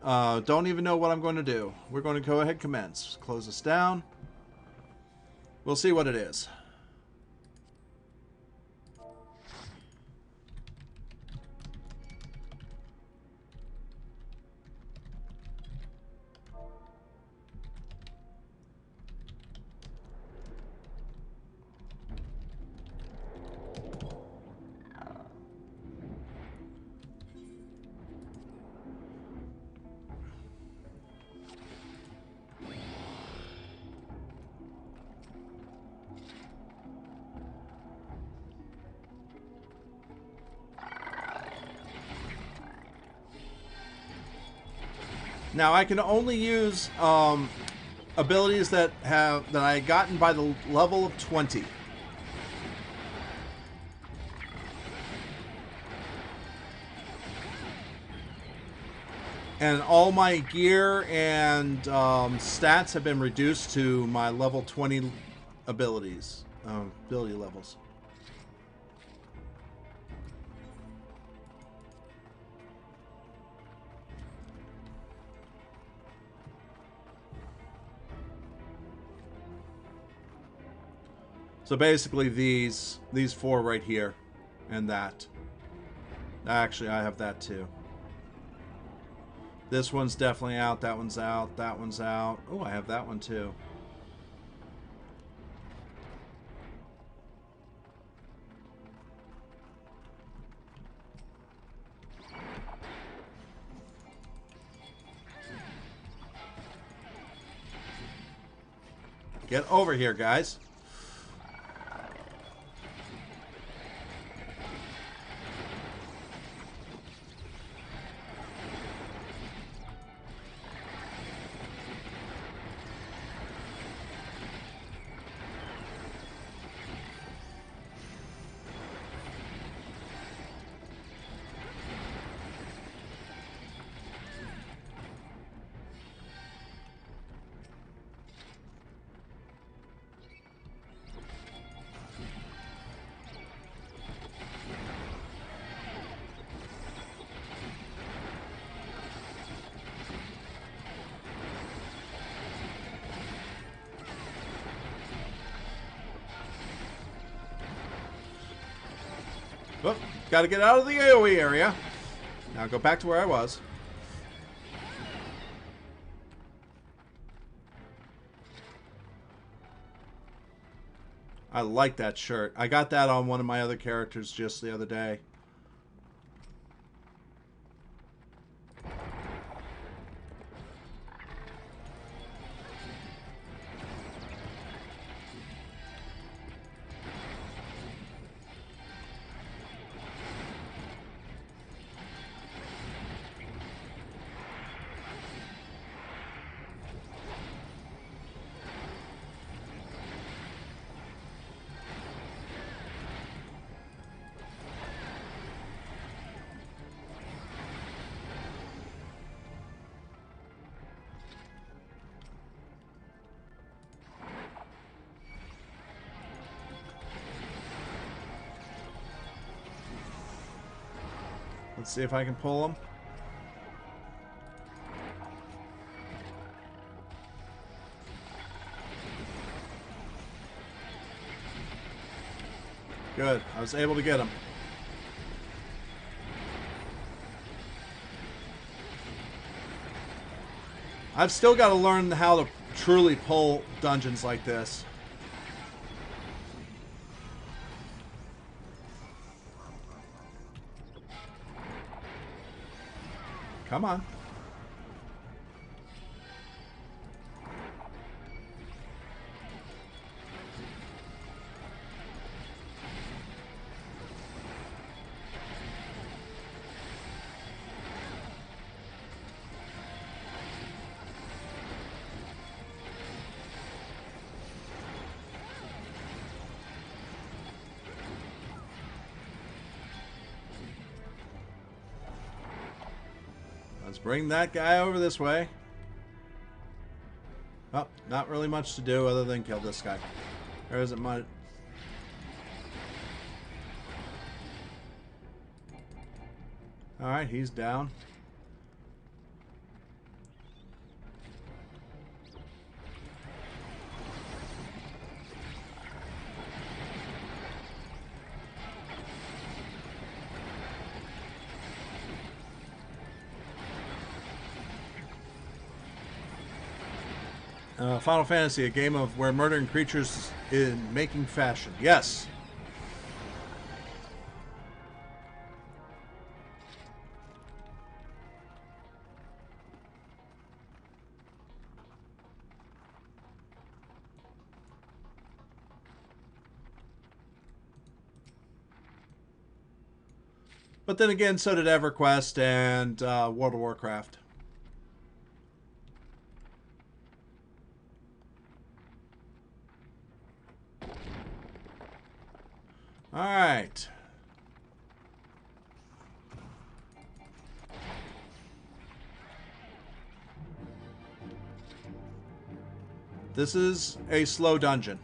Don't even know what I'm going to do. We're going to go ahead and commence. Close this down. We'll see what it is. Now I can only use abilities that I gotten by the level of 20. And all my gear and stats have been reduced to my level 20 abilities, ability levels. So basically these four right here and that. Actually, I have that too. This one's definitely out, that one's out, that one's out. Oh, I have that one too. Get over here, guys. Oh, gotta get out of the AoE area. Now go back to where I was. I like that shirt. I got that on one of my other characters just the other day. Let's see if I can pull him. Good. I was able to get him. I've still got to learn how to truly pull dungeons like this. Come on. Let's bring that guy over this way. Oh, not really much to do other than kill this guy. There isn't much. Alright, he's down. Final Fantasy, a game of where murdering creatures in making fashion. Yes. But then again, so did EverQuest and World of Warcraft. All right. This is a slow dungeon.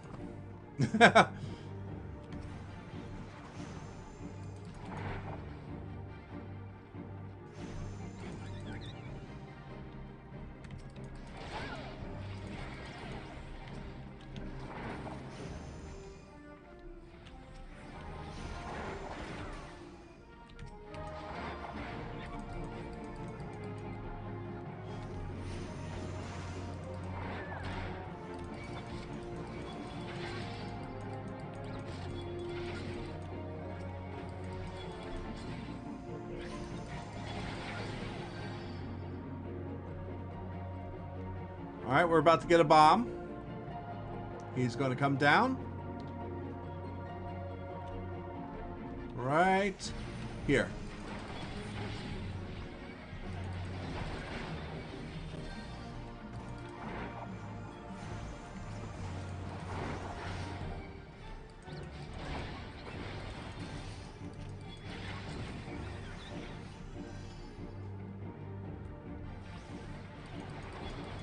All right, we're about to get a bomb. He's going to come down. Right here.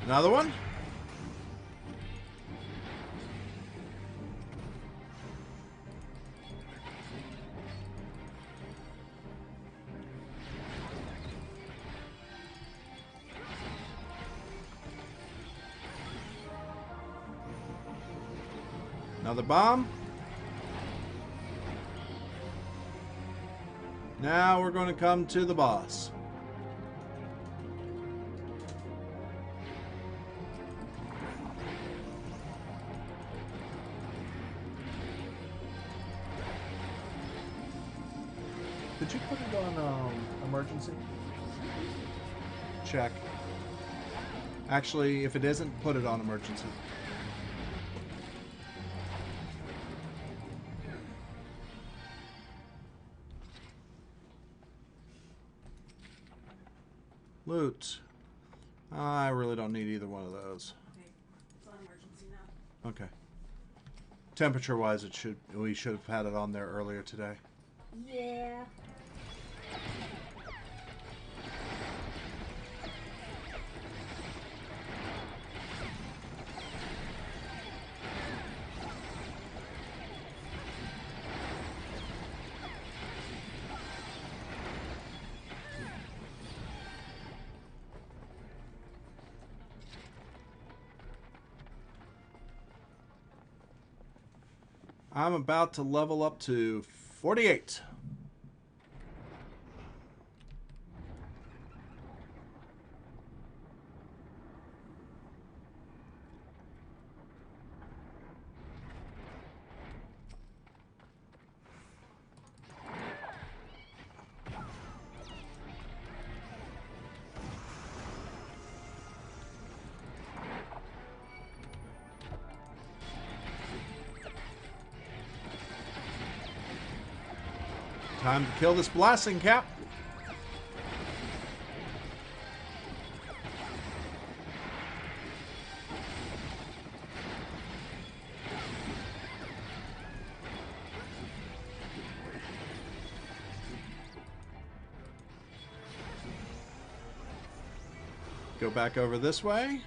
Another one. Another bomb. Now we're going to come to the boss. Did you put it on emergency? Check. Actually, if it isn't, put it on emergency. Loot. I really don't need either one of those. Okay, it's on emergency now. Okay. Temperature-wise, we should have had it on there earlier today. Yeah. I'm about to level up to 48. Time to kill this blasting cap. Go back over this way.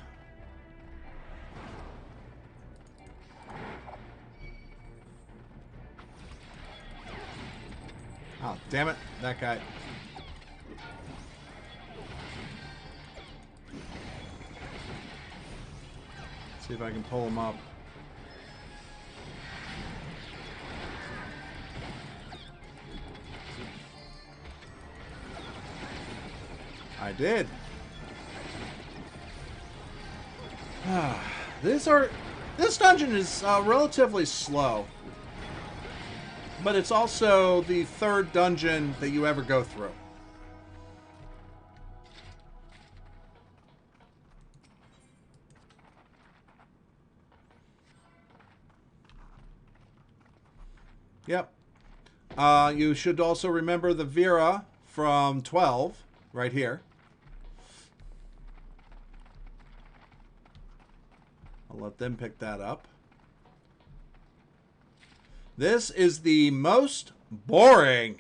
Oh, damn it. That guy. See if I can pull him up. I did. This dungeon is relatively slow. But it's also the third dungeon that you ever go through. Yep. You should also remember the Vera from 12, right here. I'll let them pick that up. This is the most boring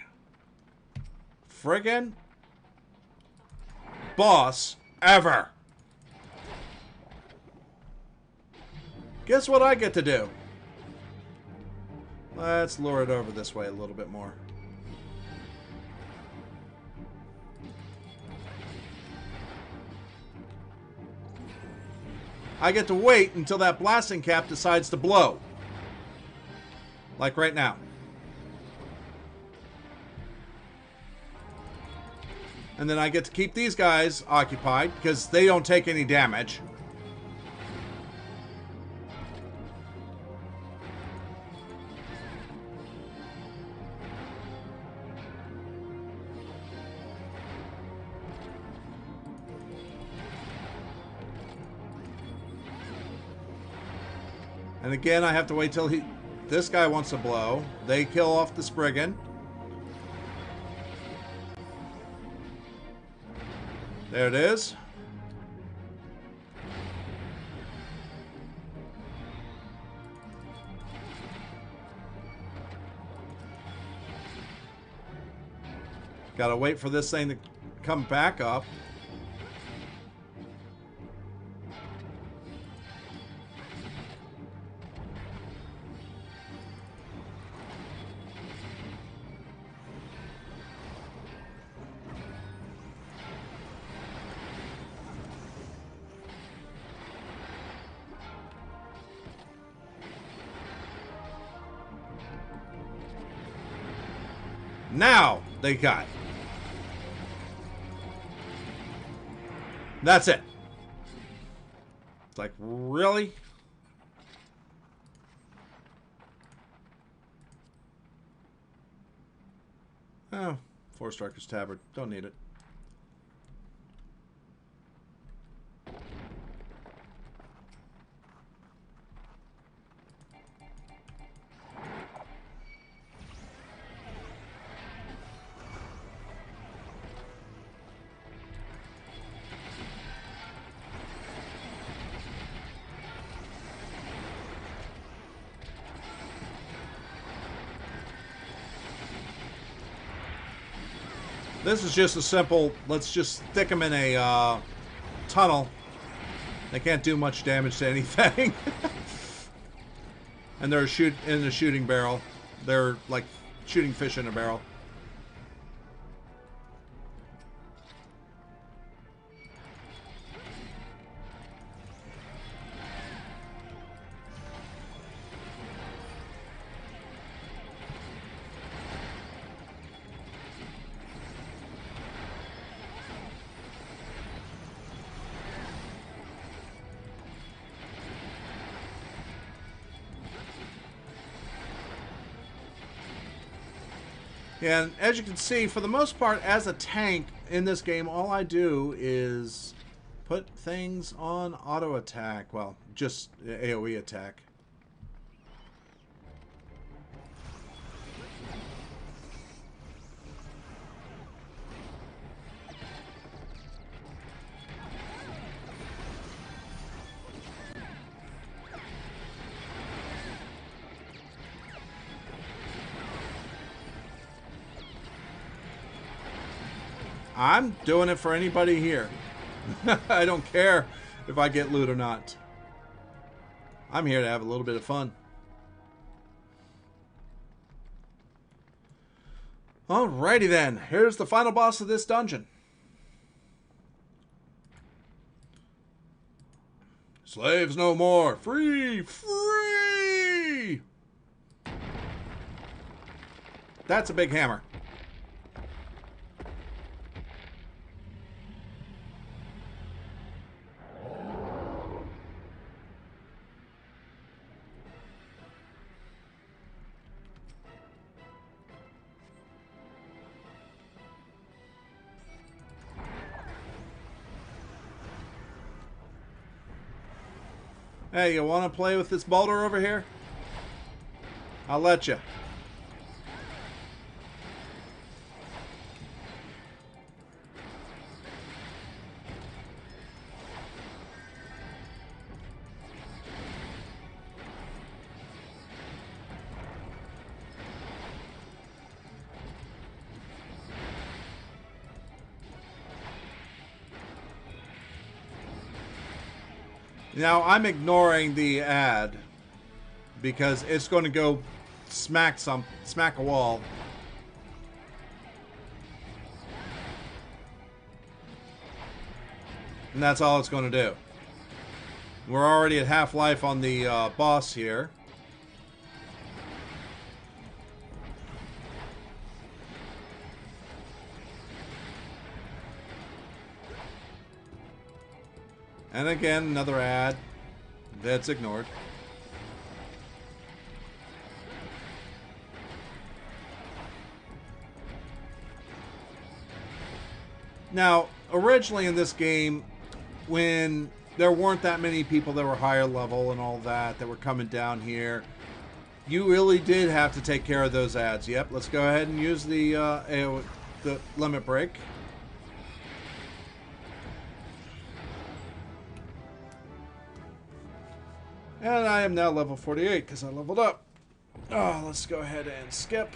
friggin' boss ever. Guess what I get to do? Let's lure it over this way a little bit more. I get to wait until that blasting cap decides to blow. Like right now. And then I get to keep these guys occupied because they don't take any damage. And again, I have to wait till this guy wants to blow. They kill off the Spriggan. There it is. Gotta wait for this thing to come back up. Now, they got. That's it. It's like, really? Oh, Four Strikers Tabard. Don't need it. This is just a simple, let's just stick them in a tunnel. They can't do much damage to anything. And they're in a shooting barrel. They're like shooting fish in a barrel. And as you can see, for the most part, as a tank in this game, all I do is put things on auto attack. Well, just AoE attack. I'm doing it for anybody here. I don't care if I get loot or not. I'm here to have a little bit of fun. Alrighty then. Here's the final boss of this dungeon. Slaves no more. Free! Free! That's a big hammer. Hey, you want to play with this boulder over here? I'll let you. Now, I'm ignoring the ad because it's going to go smack a wall. And that's all it's going to do. We're already at half-life on the boss here. And again, another ad that's ignored. Now, originally in this game, when there weren't that many people that were higher level and all that were coming down here, you really did have to take care of those ads. Yep, let's go ahead and use the limit break. And I am now level 48 because I leveled up. Oh, let's go ahead and skip.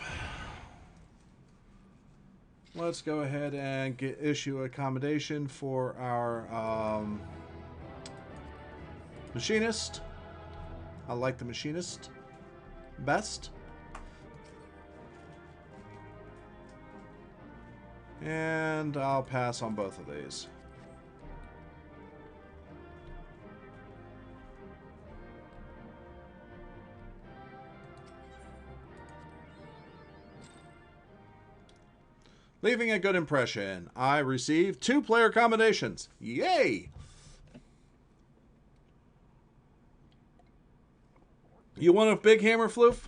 Let's go ahead and issue accommodation for our machinist. I like the machinist best. And I'll pass on both of these. Leaving a good impression. I received 2-player combinations. Yay! You want a big hammer, Floof?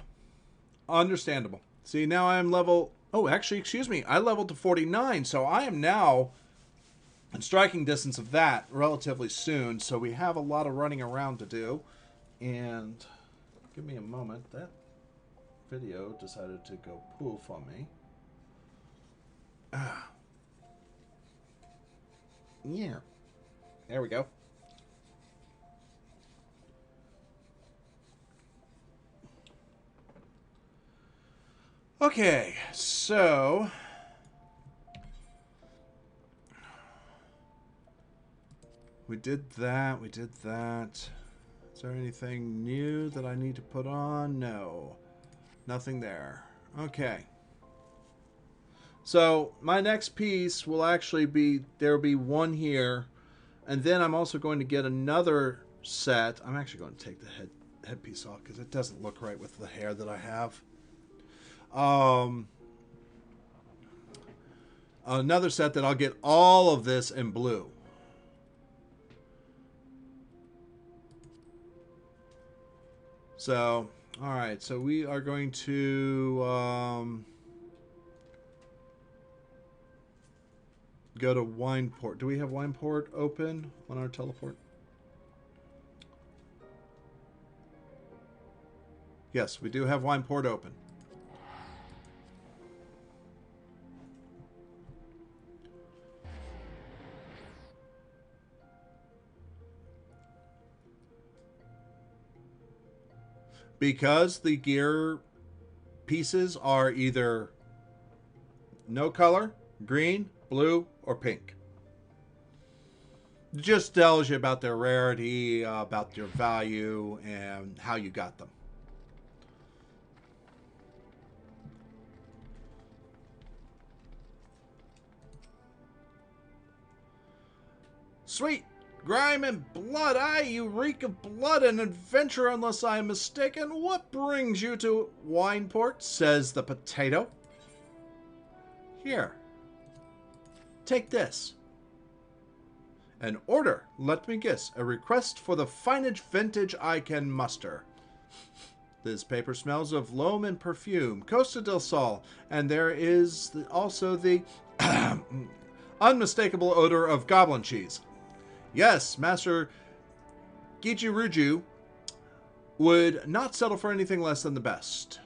Understandable. See, now I am level... Oh, actually, excuse me. I leveled to 49, so I am now in striking distance of that relatively soon. So we have a lot of running around to do. And give me a moment. That video decided to go poof on me. Yeah. There we go. Okay, so we did that. Is there anything new that I need to put on? No. Nothing there. Okay. So my next piece will actually be, there will be one here, and then I'm also going to get another set. I'm actually going to take the headpiece off because it doesn't look right with the hair that I have. Another set that I'll get all of this in blue. So, all right. So we are going to go to Wineport. Do we have Wineport open on our teleport? Yes, we do have Wineport open. Because the gear pieces are either no color, green, blue, or pink. It just tells you about their rarity, about their value, and how you got them. Sweet! Grime and blood, aye, you reek of blood and adventure unless I am mistaken. What brings you to Wineport? Says the potato. Here. Take this. An order, let me guess. A request for the finest vintage I can muster. This paper smells of loam and perfume, Costa del Sol, and there is also the unmistakable odor of goblin cheese. Yes, Master Gijiruju would not settle for anything less than the best.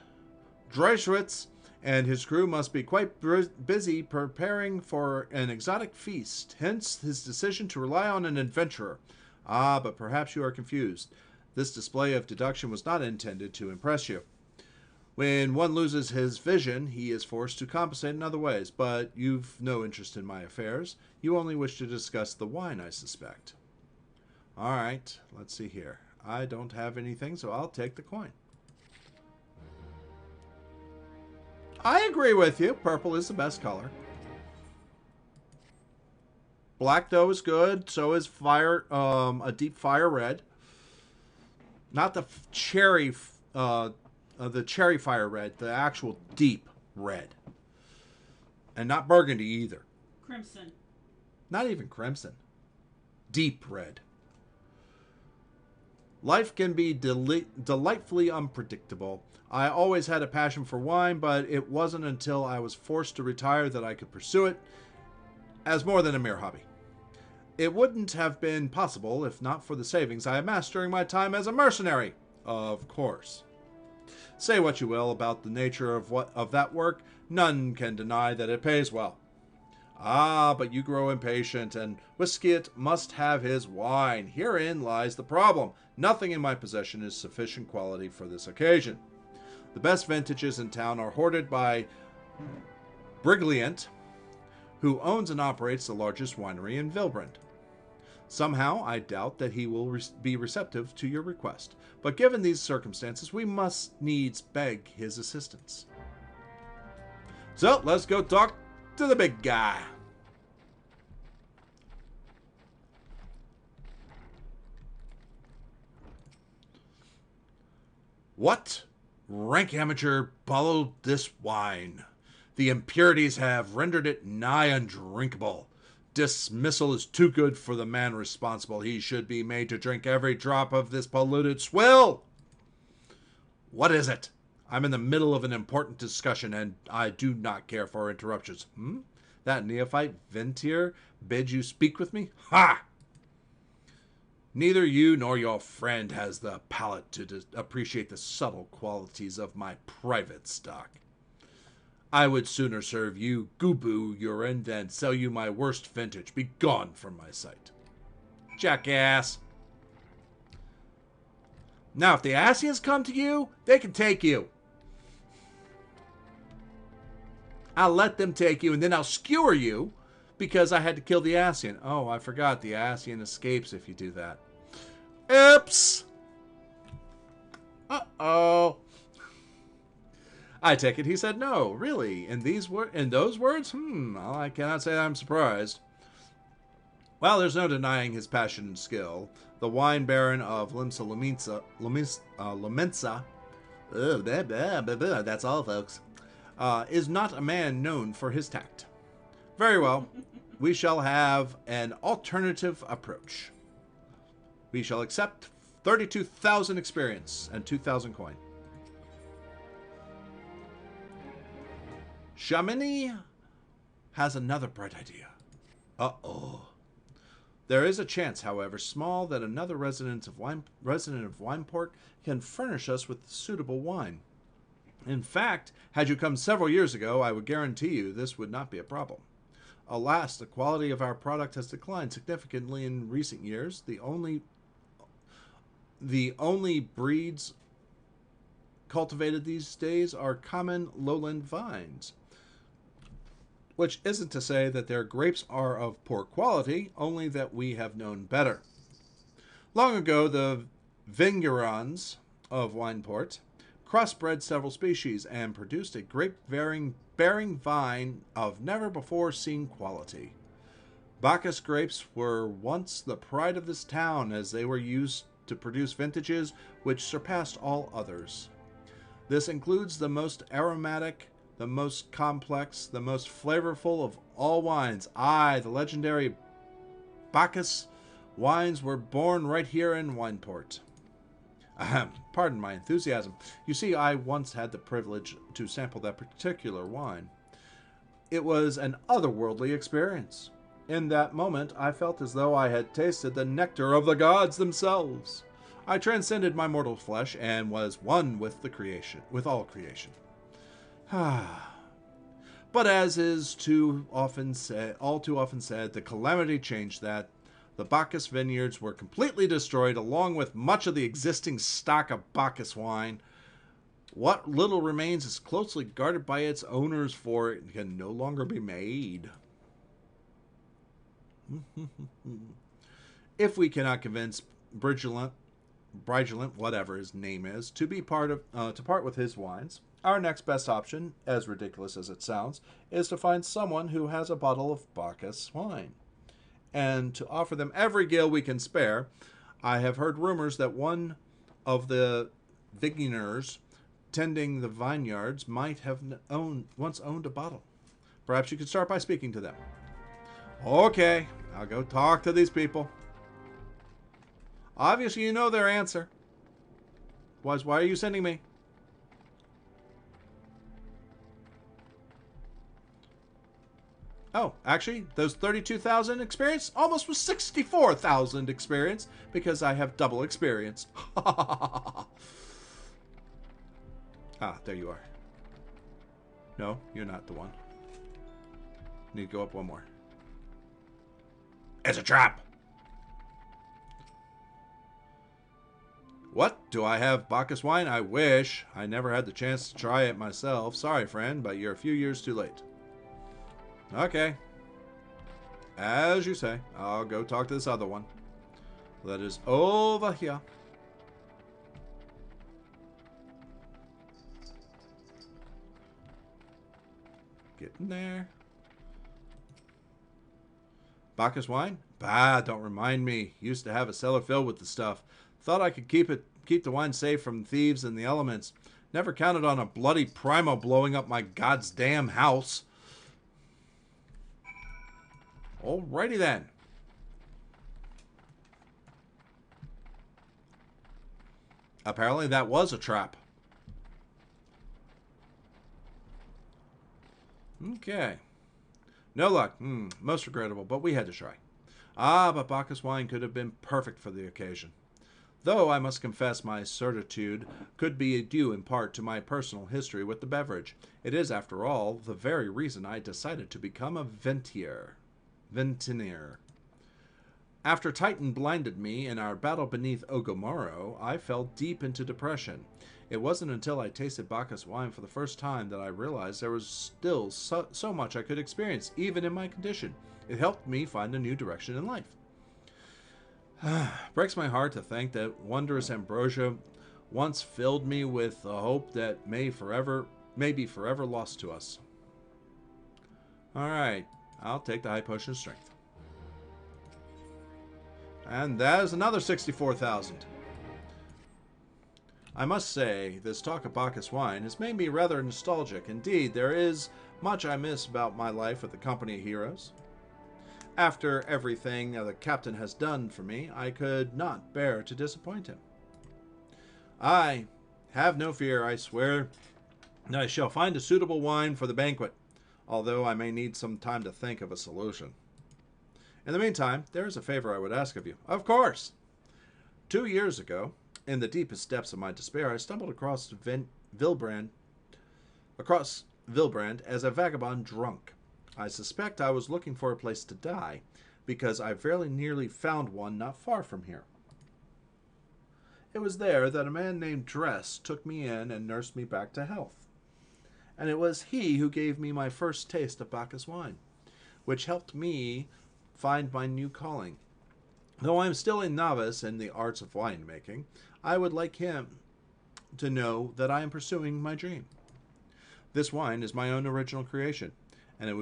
Dreischwitz and his crew must be quite busy preparing for an exotic feast, hence his decision to rely on an adventurer. Ah, but perhaps you are confused. This display of deduction was not intended to impress you. When one loses his vision, he is forced to compensate in other ways, but you've no interest in my affairs. You only wish to discuss the wine, I suspect. All right, let's see here. I don't have anything, so I'll take the coin. I agree with you. Purple is the best color. Black, though, is good. So is fire, a deep fire red. Not the cherry fire red, the actual deep red. And not burgundy either. Crimson. Not even crimson. Deep red. Life can be delightfully unpredictable. I always had a passion for wine, but it wasn't until I was forced to retire that I could pursue it as more than a mere hobby. It wouldn't have been possible if not for the savings I amassed during my time as a mercenary. Of course. Say what you will about the nature of that work, none can deny that it pays well. Ah, but you grow impatient, and Whiskyit must have his wine. Herein lies the problem. Nothing in my possession is sufficient quality for this occasion. The best vintages in town are hoarded by Brigliant, who owns and operates the largest winery in Vilbrand. Somehow, I doubt that he will be receptive to your request, but given these circumstances, we must needs beg his assistance. So, let's go talk to the big guy. What rank amateur bottled this wine? The impurities have rendered it nigh undrinkable. Dismissal is too good for the man responsible. He should be made to drink every drop of this polluted swill. What is it? I'm in the middle of an important discussion, and I do not care for interruptions. That neophyte Ventir bids you speak with me? Ha! Neither you nor your friend has the palate to appreciate the subtle qualities of my private stock. I would sooner serve you Gubu urine than sell you my worst vintage. Be gone from my sight. Jackass. Now, if the Asians come to you, they can take you. I'll let them take you, and then I'll skewer you because I had to kill the Asian. Oh, I forgot. The Asian escapes if you do that. Oops. Uh-oh. I take it he said no. Really? In those words? Well, I cannot say I'm surprised. Well, there's no denying his passion and skill. The wine baron of Limsa that's all, folks, is not a man known for his tact. Very well. We shall have an alternative approach. We shall accept 32,000 experience and 2,000 coin. Shamini has another bright idea. Uh-oh. There is a chance, however small, that another resident of Wineport can furnish us with suitable wine. In fact, had you come several years ago, I would guarantee you this would not be a problem. Alas, the quality of our product has declined significantly in recent years. The only breeds cultivated these days are common lowland vines. Which isn't to say that their grapes are of poor quality, only that we have known better. Long ago, the vignerons of Wineport crossbred several species and produced a grape-bearing vine of never-before-seen quality. Bacchus grapes were once the pride of this town, as they were used to produce vintages which surpassed all others. This includes the most aromatic, the most complex, the most flavorful of all wines. The legendary Bacchus wines were born right here in Wineport. Pardon my enthusiasm. You see, I once had the privilege to sample that particular wine. It was an otherworldly experience. In that moment, I felt as though I had tasted the nectar of the gods themselves. I transcended my mortal flesh and was one with the creation, with all creation. But as is all too often said, the calamity changed that. The Bacchus vineyards were completely destroyed, along with much of the existing stock of Bacchus wine. What little remains is closely guarded by its owners, for it can no longer be made. If we cannot convince Brigelant, whatever his name is, to part with his wines, our next best option, as ridiculous as it sounds, is to find someone who has a bottle of Bacchus wine, and to offer them every gil we can spare. I have heard rumors that one of the vignerons tending the vineyards might have once owned a bottle. Perhaps you could start by speaking to them. Okay, I'll go talk to these people. Obviously, you know their answer. Why are you sending me? Oh, actually, those 32,000 experience almost was 64,000 experience because I have double experience. There you are. No, you're not the one. Need to go up one more. It's a trap! What? Do I have Bacchus wine? I wish. I never had the chance to try it myself. Sorry, friend, but you're a few years too late. Okay. As you say, I'll go talk to this other one. That is over here. Get in there. Bacchus wine? Bah, don't remind me. Used to have a cellar filled with the stuff. Thought I could keep the wine safe from thieves and the elements. Never counted on a bloody Primo blowing up my goddamn house. Alrighty then. Apparently that was a trap. Okay. No luck. Most regrettable, but we had to try. Ah, but Bacchus wine could have been perfect for the occasion. Though I must confess my certitude could be due in part to my personal history with the beverage. It is, after all, the very reason I decided to become a ventier. After Titan blinded me in our battle beneath Ogomoro, I fell deep into depression. It wasn't until I tasted Bacchus wine for the first time that I realized there was still so much I could experience, even in my condition. It helped me find a new direction in life. Breaks my heart to think that wondrous ambrosia once filled me with a hope that may be forever lost to us. Alright, I'll take the high potion of strength. And that is another 64,000. I must say, this talk of Bacchus wine has made me rather nostalgic. Indeed, there is much I miss about my life with the company of heroes. After everything the captain has done for me, I could not bear to disappoint him. I have no fear, I swear, that I shall find a suitable wine for the banquet, although I may need some time to think of a solution. In the meantime, there is a favor I would ask of you. Of course! 2 years ago, in the deepest depths of my despair, I stumbled across Vilbrand as a vagabond drunk. I suspect I was looking for a place to die, because I very nearly found one not far from here. It was there that a man named Dress took me in and nursed me back to health. And it was he who gave me my first taste of Bacchus wine, which helped me find my new calling. Though I am still a novice in the arts of winemaking, I would like him to know that I am pursuing my dream. This wine is my own original creation, and I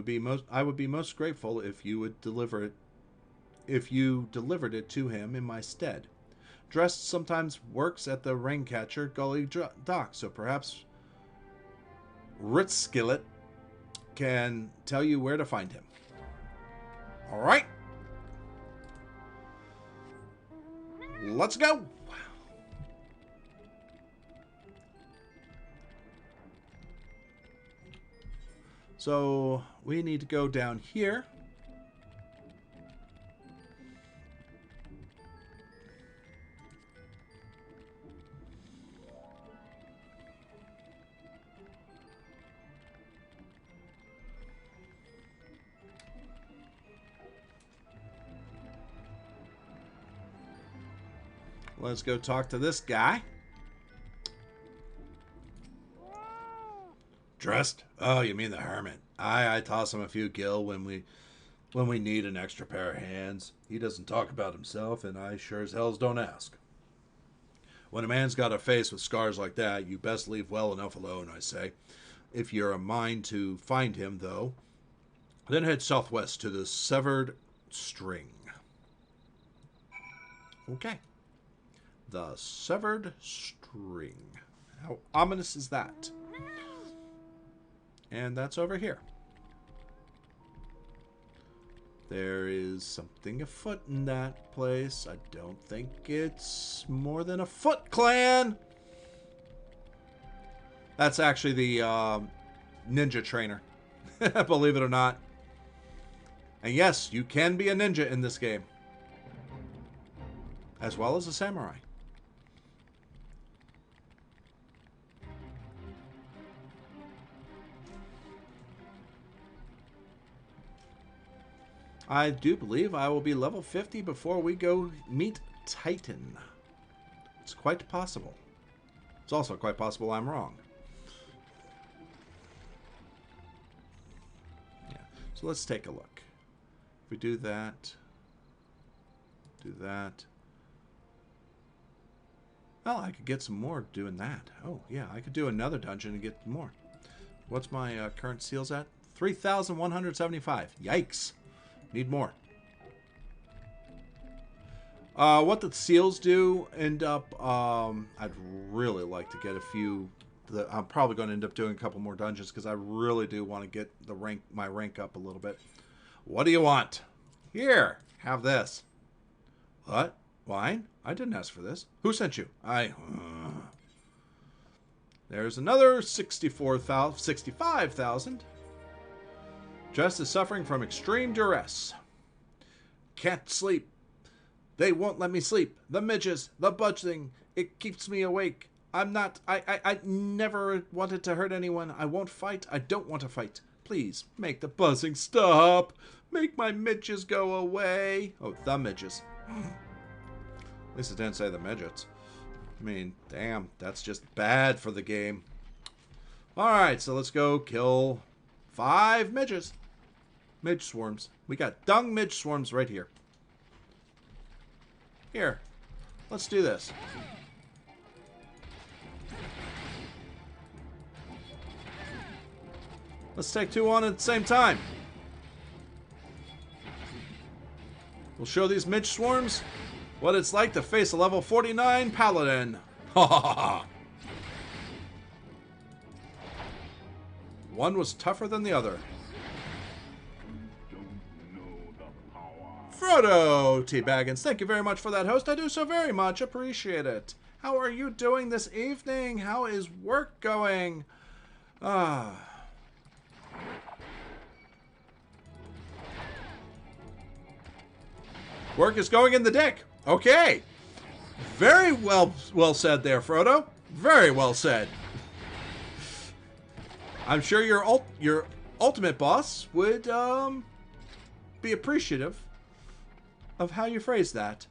would be most grateful if you would delivered it to him in my stead. Dress sometimes works at the Raincatcher Gully dock, so perhaps Ritzskillet can tell you where to find him. All right. Let's go. So we need to go down here. Let's go talk to this guy. Dressed? Oh, you mean the hermit. I toss him a few gil when we need an extra pair of hands. He doesn't talk about himself, and I sure as hells don't ask. When a man's got a face with scars like that, you best leave well enough alone, I say. If you're a mind to find him, though, then head southwest to the Severed String. Okay. The Severed String. How ominous is that? And that's over here. There is something afoot in that place. I don't think it's more than a Foot Clan. That's actually the ninja trainer. Believe it or not. And yes, you can be a ninja in this game. As well as a samurai. I do believe I will be level 50 before we go meet Titan. It's quite possible. It's also quite possible I'm wrong. Yeah. So let's take a look. If we do that, do that. Well, I could get some more doing that. Oh, yeah, I could do another dungeon and get more. What's my current seals at? 3,175. Yikes. Need more. What the seals do end up, I'd really like to get a few I'm probably going to end up doing a couple more dungeons because I really do want to get my rank up a little bit. What do you want? Here, have this. What? Wine? I didn't ask for this. Who sent you? There's another 65,000. Jess is suffering from extreme duress. Can't sleep. They won't let me sleep. The midges, the budging, it keeps me awake. I never wanted to hurt anyone. I won't fight. I don't want to fight. Please, make the buzzing stop. Make my midges go away. Oh, the midges. At least it didn't say the midgets. I mean, damn, that's just bad for the game. Alright, so let's go kill 5 midges. Midge swarms. We got dung midge swarms right here. Here, let's do this. Let's take 2 on at the same time. We'll show these midge swarms what it's like to face a level 49 paladin. Ha ha ha. One was tougher than the other. Frodo T. Baggins, thank you very much for that, host. I do so very much appreciate it. How are you doing this evening? How is work going? Work is going in the dick. Okay. Very well said there, Frodo. Very well said. I'm sure your ultimate boss would be appreciative of how you phrase that.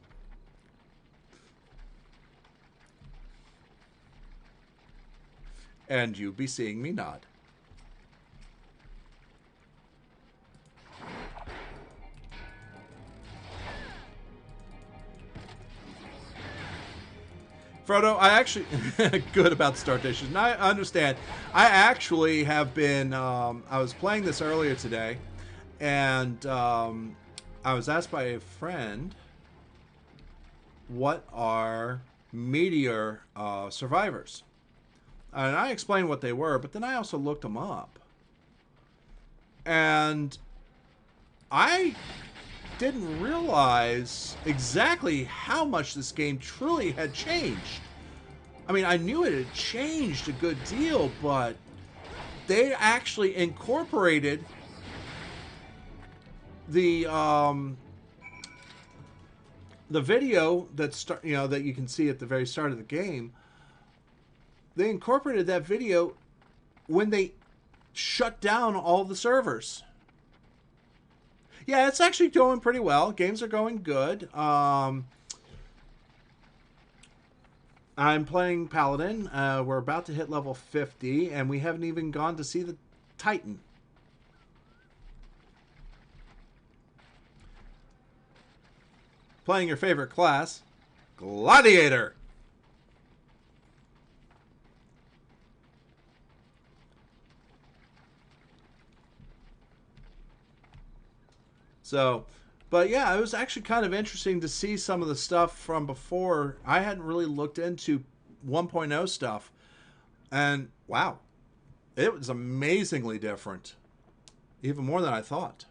And you be seeing me nod. Frodo, I actually good about start dishes. And I understand. I actually have been. I was playing this earlier today, and I was asked by a friend, "What are meteor survivors?" And I explained what they were, but then I also looked them up, and I didn't realize exactly how much this game truly had changed. I mean, I knew it had changed a good deal, but they actually incorporated the video that you can see at the very start of the game. They incorporated that video when they shut down all the servers. Yeah, it's actually going pretty well. Games are going good. I'm playing Paladin. We're about to hit level 50, and we haven't even gone to see the Titan. Playing your favorite class, Gladiator. So, but yeah, it was actually kind of interesting to see some of the stuff from before. I hadn't really looked into 1.0 stuff. And wow, it was amazingly different. Even more than I thought.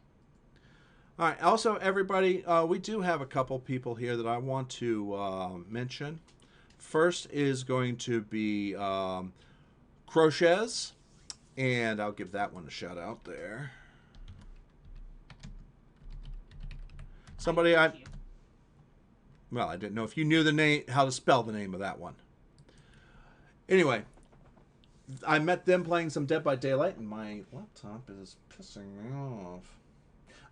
All right, also, everybody, we do have a couple people here that I want to mention. First is going to be Crochets, and I'll give that one a shout out there. Somebody I didn't know if you knew the name, how to spell the name of that one. Anyway, I met them playing some Dead by Daylight, and my laptop is pissing me off.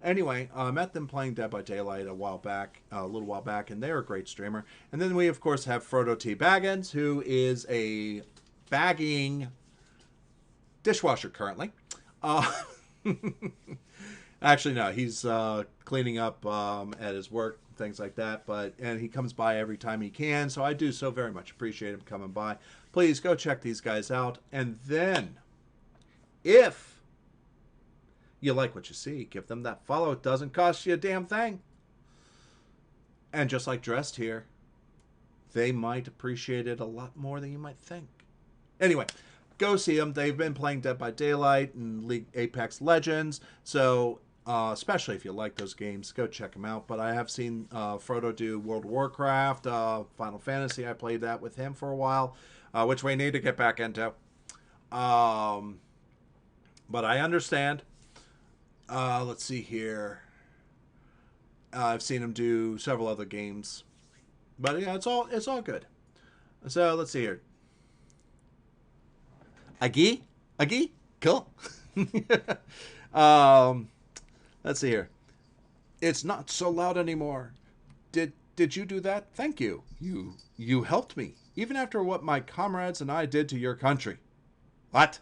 Anyway, I met them playing Dead by Daylight a little while back, and they're a great streamer. And then we, of course, have Frodo T. Baggins, who is a bagging dishwasher currently. Actually, no, he's cleaning up at his work, things like that. And he comes by every time he can, so I do so very much appreciate him coming by. Please go check these guys out. And then, if you like what you see, give them that follow. It doesn't cost you a damn thing. And just like Dressed here, they might appreciate it a lot more than you might think. Anyway, go see them. They've been playing Dead by Daylight and League Apex Legends, so especially if you like those games, go check them out. But I have seen Frodo do World of Warcraft, Final Fantasy. I played that with him for a while, which we need to get back into. But I understand. Let's see here. I've seen him do several other games, but yeah, it's all good. So let's see here. Agi, cool. Let's see here. It's not so loud anymore. Did you do that? Thank you. You helped me, even after what my comrades and I did to your country. What?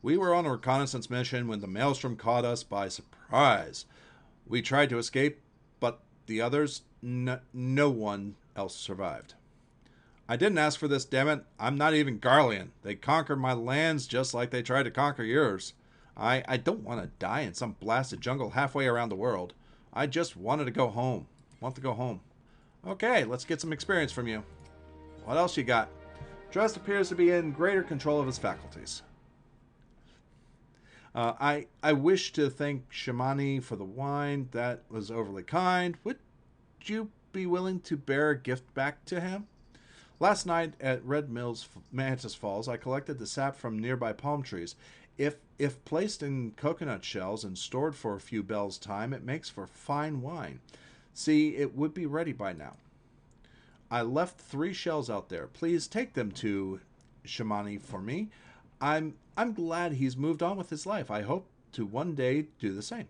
We were on a reconnaissance mission when the Maelstrom caught us by surprise. We tried to escape, but the others, no one else survived. I didn't ask for this, damn it. I'm not even Garlean. They conquered my lands just like they tried to conquer yours. I don't want to die in some blasted jungle halfway around the world. I just wanted to go home. Want to go home. Okay, let's get some experience from you. What else you got? Drest appears to be in greater control of his faculties. I wish to thank Shamani for the wine. That was overly kind. Would you be willing to bear a gift back to him? Last night at Red Mills Mantis Falls, I collected the sap from nearby palm trees. If placed in coconut shells and stored for a few bells' time, it makes for fine wine. See, it would be ready by now. I left 3 shells out there. Please take them to Shamani for me. I'm glad he's moved on with his life. I hope to one day do the same.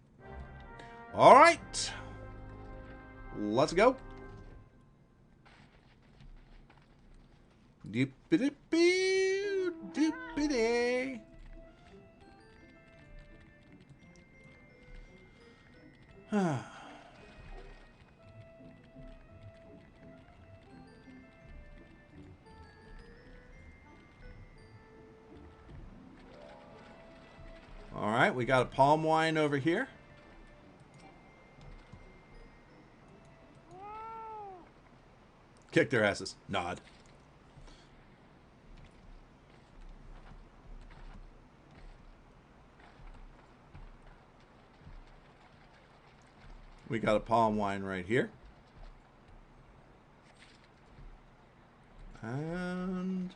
All right. Let's go. Doopity-boo, doopity. All right, we got a palm wine over here. Kick their asses. Nod. We got a palm wine right here. And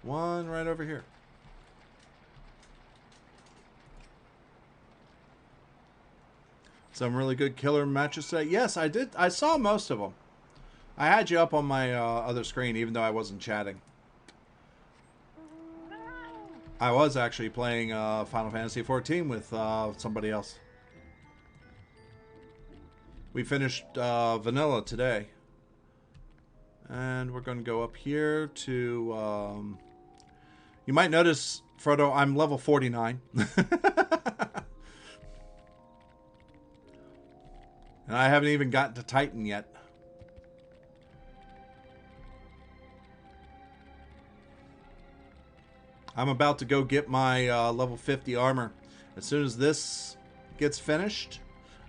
one right over here. Some really good killer matches today. Yes, I did. I saw most of them. I had you up on my other screen, even though I wasn't chatting. I was actually playing Final Fantasy XIV with somebody else. We finished vanilla today. And we're going to go up here to... you might notice, Frodo, I'm level 49. And I haven't even gotten to Titan yet. I'm about to go get my level 50 armor. As soon as this gets finished,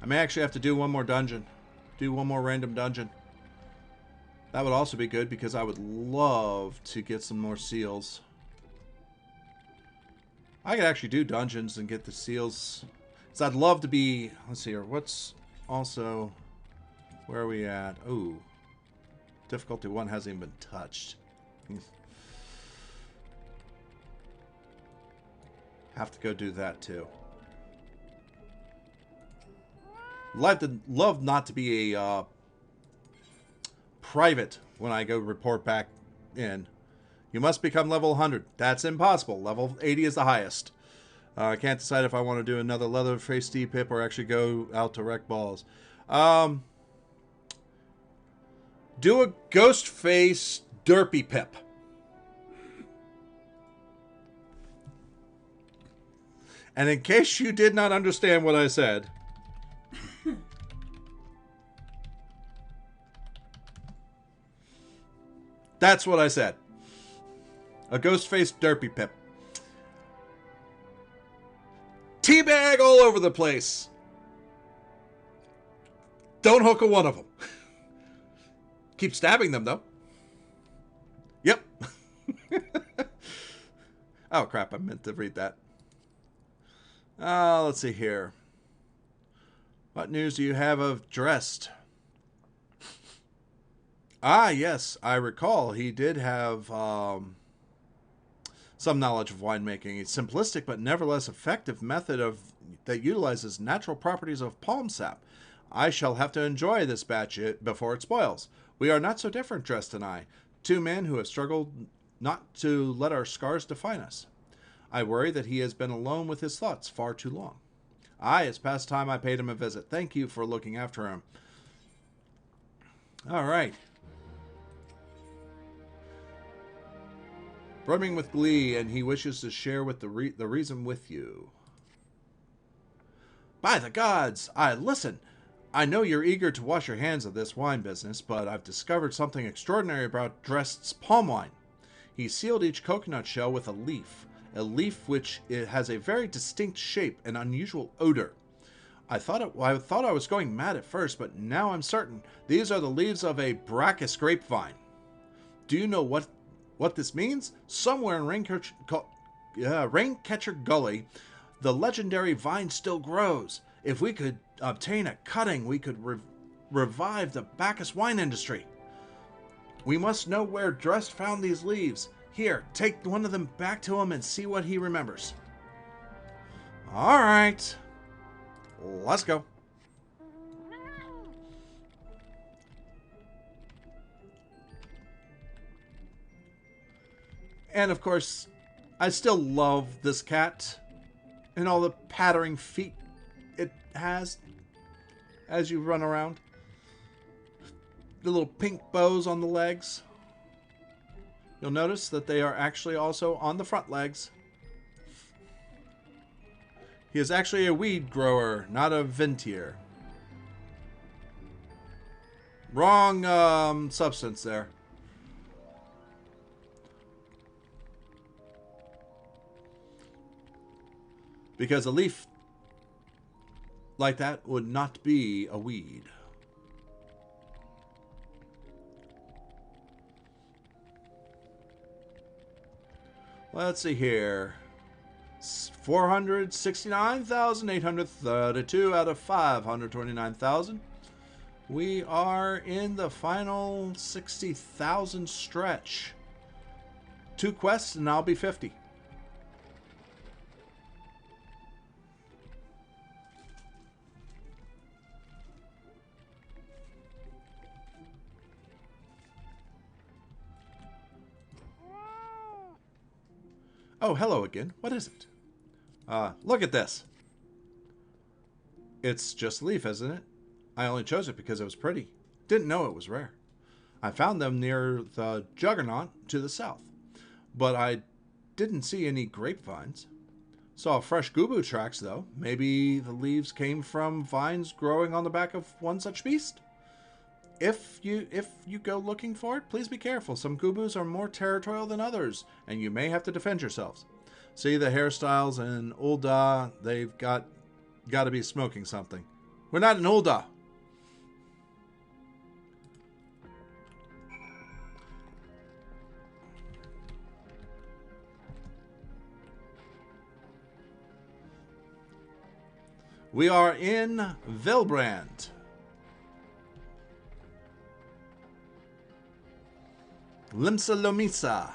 I may actually have to do one more dungeon. Do one more random dungeon. That would also be good because I would love to get some more seals. I could actually do dungeons and get the seals. So I'd love to be... Let's see here. What's... Also, where are we at? Ooh. Difficulty 1 hasn't even been touched. Have to go do that too. Love not to be a private when I go report back in. You must become level 100. That's impossible. Level 80 is the highest. I can't decide if I want to do another Leatherface D-Pip or actually go out to wreck balls. Do a Ghostface Derpy Pip. And in case you did not understand what I said, that's what I said. A Ghostface Derpy Pip. Teabag all over the place. Don't hook a one of them. Keep stabbing them, though. Yep. Oh, crap. I meant to read that. Let's see here. What news do you have of Drest? Ah, yes. I recall he did have some knowledge of winemaking. A simplistic but nevertheless effective method that utilizes natural properties of palm sap. I shall have to enjoy this batch before it spoils. We are not so different, Drest and I. Two men who have struggled not to let our scars define us. I worry that he has been alone with his thoughts far too long. Aye, it's past time I paid him a visit. Thank you for looking after him. All right. Brimming with glee, and he wishes to share with the reason with you. By the gods! Listen. I know you're eager to wash your hands of this wine business, but I've discovered something extraordinary about Drest's palm wine. He sealed each coconut shell with a leaf which it has a very distinct shape and unusual odor. I thought I was going mad at first, but now I'm certain these are the leaves of a Brachus grapevine. Do you know what this means? Somewhere in Raincatcher Gully, the legendary vine still grows. If we could obtain a cutting, we could revive the Bacchus wine industry. We must know where Drest found these leaves. Here, take one of them back to him and see what he remembers. All right. Let's go. And of course, I still love this cat and all the pattering feet it has as you run around. The little pink bows on the legs. You'll notice that they are actually also on the front legs. He is actually a weed grower, not a ventier. Wrong substance there. Because a leaf like that would not be a weed. Let's see here. 469,832 out of 529,000. We are in the final 60,000 stretch. 2 quests and I'll be 50. Oh, hello again. What is it? Look at this. It's just a leaf, isn't it? I only chose it because it was pretty. Didn't know it was rare. I found them near the Juggernaut to the south. But I didn't see any grapevines. Saw fresh gubu tracks, though. Maybe the leaves came from vines growing on the back of one such beast? If you go looking for it, please be careful. Some gubus are more territorial than others, and you may have to defend yourselves. See the hairstyles in Ul'dah, they've got to be smoking something. We're not in Ul'dah. We are in Vilbrand. Limsa Lomisa.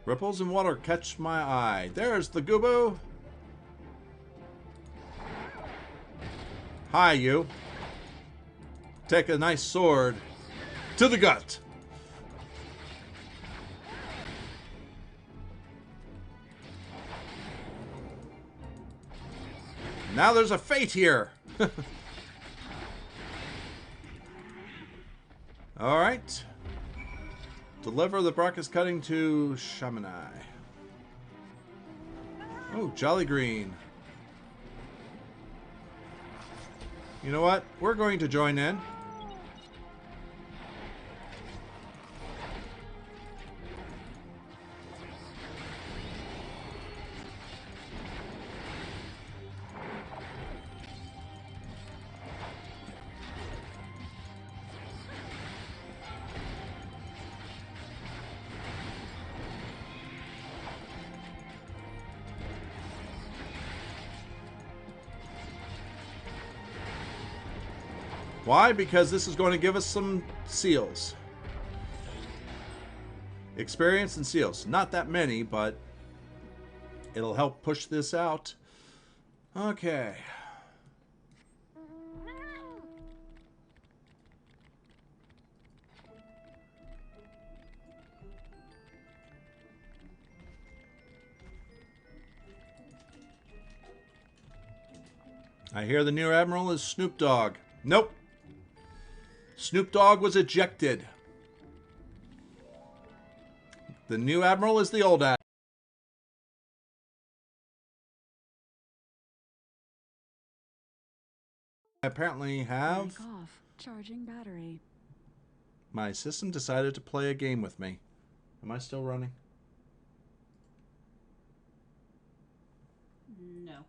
Ripples in water catch my eye. There's the Gubu. Hi, you. Take a nice sword to the gut. Now there's a fate here. All right. Deliver the Brachus cutting to Chamonix. Oh, Jolly Green. You know what? We're going to join in. Why? Because this is going to give us some seals. Experience and seals. Not that many, but it'll help push this out. Okay. I hear the new admiral is Snoop Dogg. Nope. Snoop Dogg was ejected. The new admiral is the old admiral. I apparently have... Mic off. Charging battery. My system decided to play a game with me. Am I still running? No.